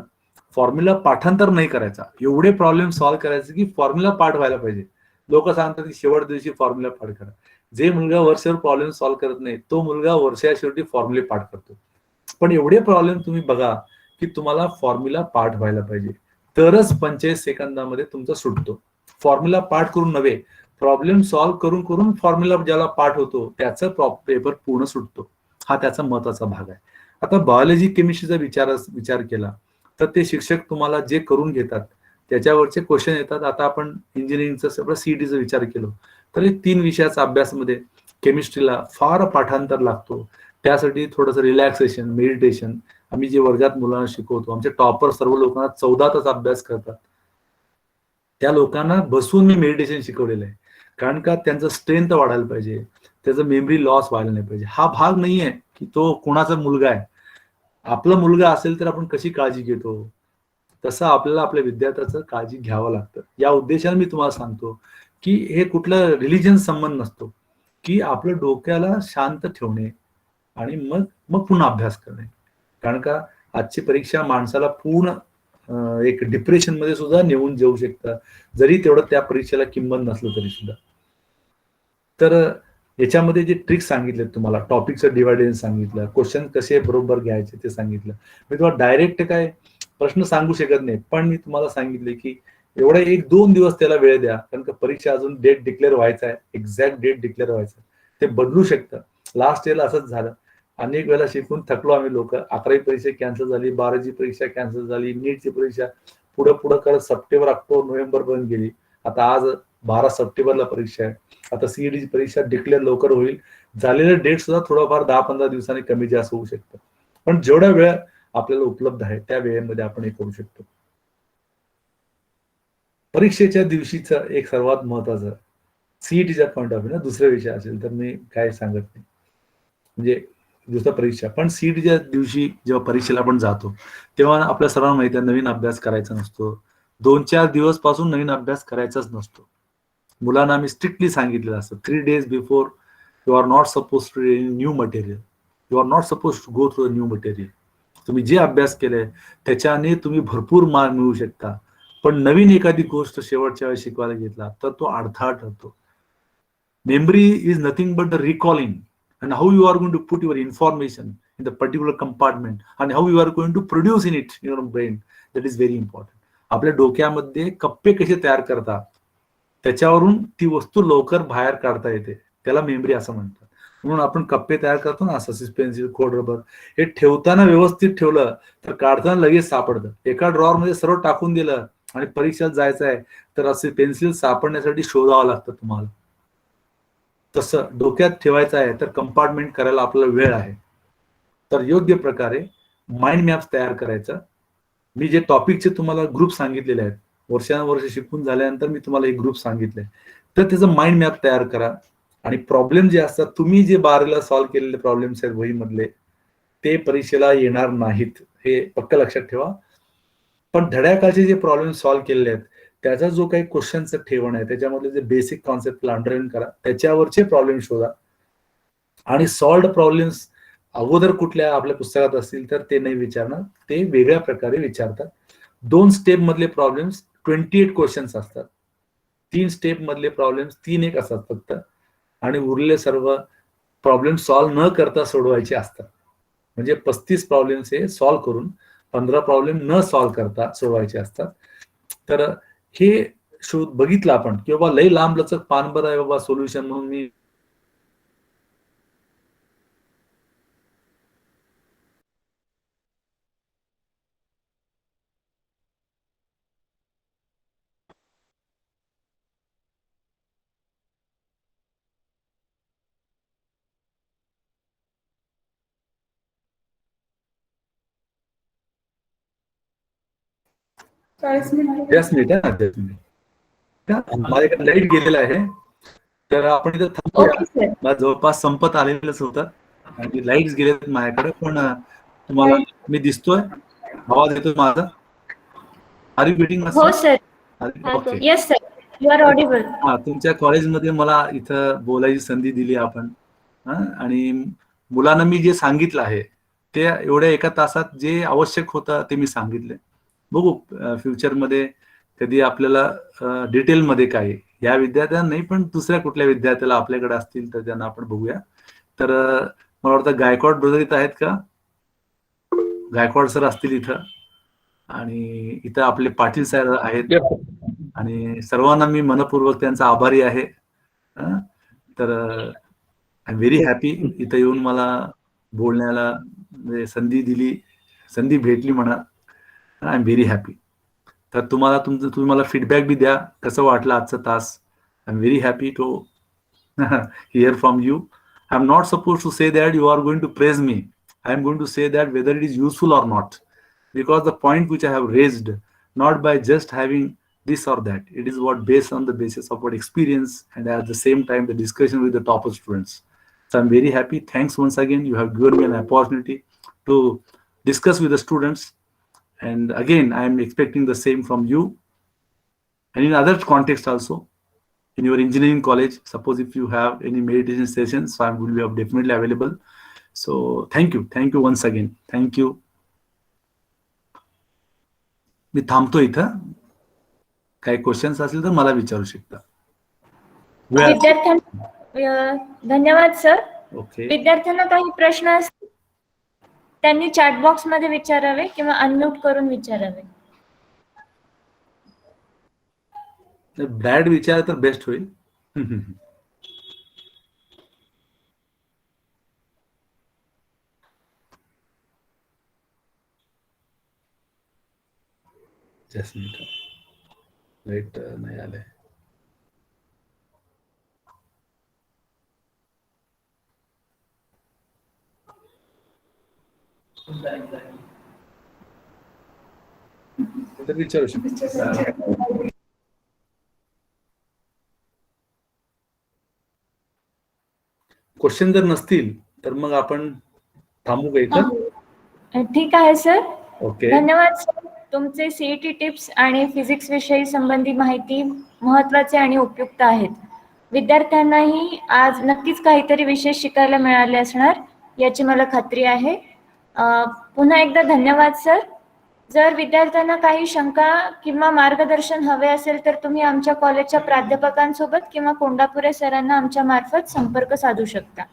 [SPEAKER 6] फॉर्म्युला पाठांतर नाही करायचा. एवढे प्रॉब्लेम सॉल्व्ह करायचे की फॉर्म्युला पाठ व्हायला पाहिजे. लोक सांगतात की शेवट दिवशी फॉर्म्युला पाठ करा. जे मुलगा वर्षभर प्रॉब्लेम सॉल्व्ह करत नाही तो मुलगा वर्षा शेवटी फॉर्म्युले पाठ करतो. पण एवढे प्रॉब्लेम तुम्ही बघा की तुम्हाला फॉर्म्युला पाठ व्हायला पाहिजे, तरच 45 सेकंदामध्ये तुमचा सुटतो. फॉर्म्युला पाठ करून नव्हे, प्रॉब्लेम सॉल्व्ह करून करून फॉर्म्युला ज्याला पाठ होतो त्याचा पेपर पूर्ण सुटतो. हा त्याचा महत्वाचा भाग आहे. आता बायोलॉजी केमिस्ट्रीचा विचार केला तर ते शिक्षक तुम्हाला जे करून घेतात त्याच्यावरचे क्वेश्चन येतात. आता आपण इंजिनिअरिंगचं सगळं सीईटीचा विचार केलो तर 3 विषयाचा अभ्यासमध्ये केमिस्ट्रीला फार पाठांतर लागतो. त्यासाठी थोडंसं रिलॅक्सेशन, मेडिटेशन आम्ही जे वर्गात मुलांना शिकवतो, आमचे टॉपर सर्व लोकांना 14 तास अभ्यास करतात. त्या लोकांना बसून मी मेडिटेशन शिकवलेलं आहे, कारण का त्यांचं स्ट्रेंथ वाढायला पाहिजे, त्याचं मेमरी लॉस व्हायला नाही पाहिजे. हा भाग नाहीये की तो कोणाचा मुलगा आहे. आपला मुलगा असेल तर आपण कशी काळजी घेतो तसं आपल्याला आपल्या विद्यार्थ्याचं काळजी घ्यावं लागतं. या उद्देशाने मी तुम्हाला सांगतो की हे कुठलं रिलिजन संबंध नसतो, की आपलं डोक्याला शांत ठेवणे आणि मग मग पुन्हा अभ्यास करणे. कारण का आजची परीक्षा माणसाला पूर्ण एक डिप्रेशन मध्ये सुद्धा नेऊन जाऊ शकतं, जरी तेवढं त्या परीक्षेला किंमत नसलं तरी सुद्धा. तर याच्यामध्ये जे ट्रिक्स सांगितले तुम्हाला, टॉपिकचं डिवायडेशन सांगितलं, क्वेश्चन कसे बरोबर घ्यायचे ते सांगितलं. मी तुम्हाला डायरेक्ट काय प्रश्न सांगू शकत नाही, पण मी तुम्हाला सांगितले की एवढा 1-2 दिवस त्याला वेळ द्या, कारण का परीक्षा अजून डेट डिक्लेअर व्हायचा आहे, एक्झॅक्ट डेट डिक्लेअर व्हायचं, ते बदलू शकतं. लास्ट इयरला असंच झालं. अनेक वेळेला शिकून थकलो आम्ही लोक. 11वी परीक्षा कॅन्सल झाली, 12वी परीक्षा कॅन्सल झाली, नीटची परीक्षा पुढे पुढे करत सप्टेंबर, ऑक्टोबर, नोव्हेंबर पर्यंत गेली. आता आज 12 सप्टेंबरला परीक्षा आहे. आता सीईटीची परीक्षा डिक्लेअर लवकर होईल. झालेलं डेट सुद्धा थोडंफार 10-15 दिवसांनी कमी जास्त होऊ शकतं, पण जेवढा वेळ आपल्याला उपलब्ध आहे त्या वेळेमध्ये आपण हे करू शकतो. परीक्षेच्या दिवशीचं एक सर्वात महत्वाचं सीईटीच्या पॉईंट ऑफ व्ह्यू दुसरा विषय असेल तर मी काय सांगत नाही. म्हणजे दुसऱ्या परीक्षा. पण सीईटीच्या दिवशी जेव्हा परीक्षेला आपण जातो तेव्हा आपल्या सर्वांना माहिती आहे नवीन अभ्यास करायचा नसतो. 2-4 दिवस पासून नवीन अभ्यास करायचाच नसतो. मुलांना आम्ही स्ट्रिक्टली सांगितलेलं असतं 3 days before you are not suppose to new material, you are not suppose to go through new material. तुम्ही जे अभ्यास केलंय त्याच्याने तुम्ही भरपूर मार्क मिळवू शकता, पण नवीन एखादी गोष्ट शेवटच्या वेळेस शिकवायला घेतला तर तो अडथळा ठरतो. Memory is nothing but the recalling and how you are going to put your information in the particular compartment and how you are going to produce in it in your brain, that is very important. आपल्या डोक्यामध्ये कप्पे कसे तयार करतात त्याच्यावरून ती वस्तू लवकर बाहेर काढता येते, त्याला मेमरी असं म्हणतात. म्हणून आपण कप्पे तयार करतो ना, असं पेन्सिल, खोड, रबर, हे ठेवताना व्यवस्थित ठेवलं तर काढताना लगेच सापडतं. एका ड्रॉवर मध्ये सर्व टाकून दिलं आणि परीक्षेत जायचं आहे तर असे पेन्सिल सापडण्यासाठी शोधावं लागतं तुम्हाला. तसं डोक्यात ठेवायचं आहे तर कंपार्टमेंट करायला आपल्याला वेळ आहे. तर योग्य प्रकारे माइंड मॅप्स तयार करायचं. मी जे टॉपिकचे तुम्हाला ग्रुप सांगितलेले आहेत, वर्षानुवर्ष शिकून झाल्यानंतर मी तुम्हाला एक ग्रुप सांगितले, तर त्याचं माइंड मॅप तयार करा. आणि प्रॉब्लेम जे असतात, तुम्ही जे 12वीला सॉल्व्ह केलेले प्रॉब्लेम्स आहेत वहीमधले, ते परीक्षेला येणार नाहीत, हे पक्क लक्षात ठेवा. पण धड्याकाळचे जे प्रॉब्लेम सॉल्व्ह केलेले आहेत त्याचा जो काही क्वेश्चनचं ठेवण आहे त्याच्यामधले जे बेसिक कॉन्सेप्टला अंडरलाईन करा, त्याच्यावरचे प्रॉब्लेम शोधा. आणि सॉल्व्ड प्रॉब्लेम्स अगोदर कुठल्या आपल्या पुस्तकात असतील तर ते नाही विचारणार, ते वेगळ्या प्रकारे विचारतात. 2 स्टेप मधले प्रॉब्लेम्स 28 क्वेश्चन्स असतात, 3 स्टेप मधले प्रॉब्लेम्स 3 असतात फक्त, आणि उरलेले सर्व प्रॉब्लेम सॉल्व्ह न करता सोडवायचे असतात. म्हणजे 35 प्रॉब्लेम्स हे सॉल्व्ह करून 15 प्रॉब्लेम न सॉल्व्ह करता सोडवायचे असतात. तर हे शोध बघितलं आपण की बाबा लय लांब लचक पानभर आहे बाबा सोल्युशन, म्हणून मी
[SPEAKER 2] चाळीस मिनिट
[SPEAKER 6] just मिनिट आहे ना, just मिनिट. माझ्याकडे लाईट गेलेला आहे तर आपण इथं थांबूया.
[SPEAKER 1] Okay sir.
[SPEAKER 6] मला जवळपास संपत आलेलंच होतं आणि लाईट्स गेलेत माझ्याकडे, पण तुम्हाला मी दिसतोय, आवाज येतोय माझा? Are you getting?
[SPEAKER 1] हो sir.
[SPEAKER 6] Okay.
[SPEAKER 1] Yes sir, you are audible.
[SPEAKER 6] हा, तुमच्या कॉलेजमध्ये मला इथं बोलायची संधी दिली आपण. आणि मुलांना मी जे सांगितलं आहे ते एवढ्या एका तासात जे आवश्यक होतं ते मी सांगितले. बघू फ्युचरमध्ये कधी आपल्याला डिटेलमध्ये काय या विद्यार्थ्यांना नाही, पण दुसऱ्या कुठल्या विद्यार्थ्याला आपल्याकडे असतील तर त्यांना आपण बघूया. तर मला वाटतं गायकवाड ब्रदर इथं आहेत का? गायकवाड सर असतील इथं, आणि इथं आपले पाटील सर आहेत, आणि सर्वांना मी मनपूर्वक त्यांचा आभारी आहे. तर आय एम व्हेरी हॅपी इथं येऊन मला बोलण्याला म्हणजे संधी भेटली म्हणा. I am very happy. तर तुम्ही मला फीडबॅक बी द्या कसं वाटलं आजचा तास. I am very happy to hear from you. I'm not supposed to say that you are going to praise me. I am going to say that whether it is useful or not, because the point which I have raised, not by just having this or that, it is what based on the basis of what experience and at the same time the discussion with the topper students. So I'm very happy. Thanks once again. You have given me an opportunity to discuss with the students, and again I am expecting the same from you and in other context also. In your engineering college, suppose if you have any meditation sessions, so I will be definitely available. So thank you once again. Thank you. मी थांबतो इथं. काही क्वेश्चन्स असतील तर मला विचारू शकता.
[SPEAKER 1] धन्यवाद सर.
[SPEAKER 6] ओके.
[SPEAKER 1] विद्यार्थ्यांना काही प्रश्न असतील त्यांनी चॅट बॉक्स मध्ये विचारावे किंवा अनम्यूट करून विचारावे.
[SPEAKER 6] बॅड विचार तर बेस्ट होईल. जस्ट लाईट नाही आलंय. तर विचारू शकतो. क्वेश्चन जर नसतील तर मग आपण थांबू का इथं?
[SPEAKER 1] ठीक आहे सर.
[SPEAKER 6] ओके.
[SPEAKER 1] धन्यवाद सर. तुमचे सीईटी टिप्स आणि फिजिक्स विषयी संबंधी माहिती महत्वाचे आणि उपयुक्त आहेत. विद्यार्थ्यांनाही आज नक्कीच काहीतरी विशेष शिकायला मिळाले असणार याची मला खात्री आहे. पुन्हा एकदा धन्यवाद सर. जर विद्यार्थ्यांना काही शंका किंवा मार्गदर्शन हवे असेल तर तुम्ही आमच्या कॉलेजच्या प्राध्यापकांसोबत किंवा कोंडापुरे सरांना आमच्या मार्फत संपर्क साधू शकता.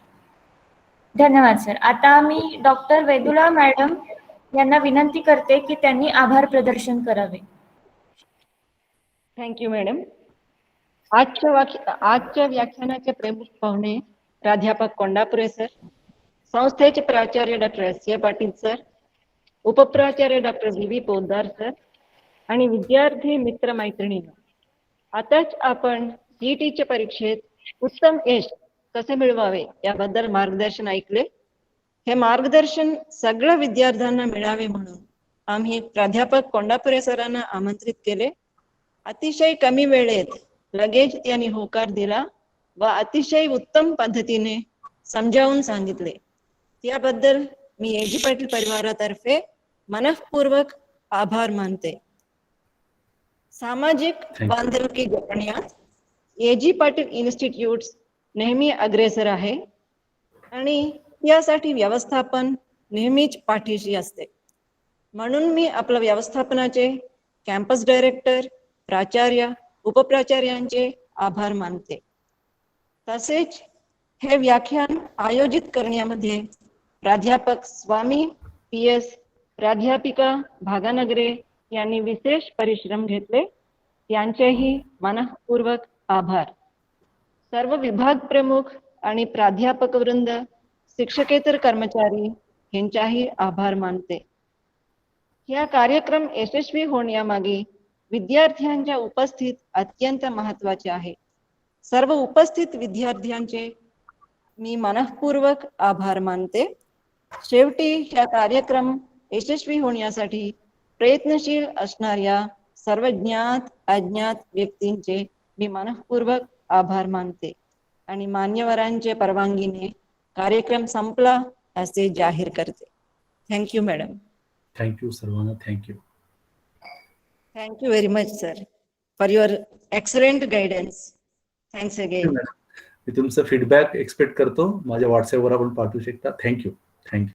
[SPEAKER 1] धन्यवाद सर. आता मी डॉक्टर वेदुला मॅडम यांना विनंती करते की त्यांनी आभार प्रदर्शन करावे.
[SPEAKER 7] Thank you madam. आजच्या व्याख्यानाचे प्रमुख पाहुणे प्राध्यापक कोंडापुरे सर, संस्थेचे प्राचार्य डॉक्टर एस.ए. पाटील सर, उपप्राचार्य डॉक्टर व्ही पोद्दार सर आणि विद्यार्थी मित्र मैत्रिणींनो, आताच आपण सीईटीच्या परीक्षेत उत्तम यश कसे मिळवावे याबद्दल मार्गदर्शन ऐकले. हे मार्गदर्शन सगळ्या विद्यार्थ्यांना मिळावे म्हणून आम्ही प्राध्यापक कोंडापुरे सरांना आमंत्रित केले. अतिशय कमी वेळेत लगेच त्यांनी होकार दिला व अतिशय उत्तम पद्धतीने समजावून सांगितले. त्याबद्दल मी ए.जी. पाटील परिवारातर्फे मनःपूर्वक आभार मानते. सामाजिक बांधिलकी जपण्यात ए.जी. पाटील इन्स्टिट्यूट नेहमी अग्रेसर आहे आणि यासाठी व्यवस्थापन नेहमीच पाठीशी असते. म्हणून मी आपल्या व्यवस्थापनाचे कॅम्पस डायरेक्टर, प्राचार्य, उपप्राचार्यांचे आभार मानते. तसेच हे व्याख्यान आयोजित करण्यामध्ये प्राध्यापक स्वामी PS, प्राध्यापिका भागानगरे यांनी विशेष परिश्रम घेतले. यांचेही मनःपूर्वक आभार. सर्व विभाग प्रमुख आणि प्राध्यापक वृंद, शिक्षकेतर कर्मचारी यांचाही आभार मानते. या कार्यक्रम यशस्वी होण्यामागे विद्यार्थ्यांच्या उपस्थित अत्यंत महत्वाचे आहे. सर्व उपस्थित विद्यार्थ्यांचे मी मनःपूर्वक आभार मानते. शेवटी हा कार्यक्रम यशस्वी होण्यासाठी प्रयत्नशील असणाऱ्या सर्व ज्ञात अज्ञात व्यक्तींचे मी मनःपूर्वक आभार मानते आणि मान्यवरांच्या परवानगीने कार्यक्रम संपला असे जाहीर करते. Thank you madam.
[SPEAKER 6] थँक्यू सर्वांना. Thank you.
[SPEAKER 7] Thank you very much, sir, for your excellent guidance. Thanks again.
[SPEAKER 6] मी तुमचं फीडबॅक एक्सपेक्ट करतो. माझ्या व्हॉट्सअपवर आपण पाठवू शकता. थँक्यू. थँक्यू.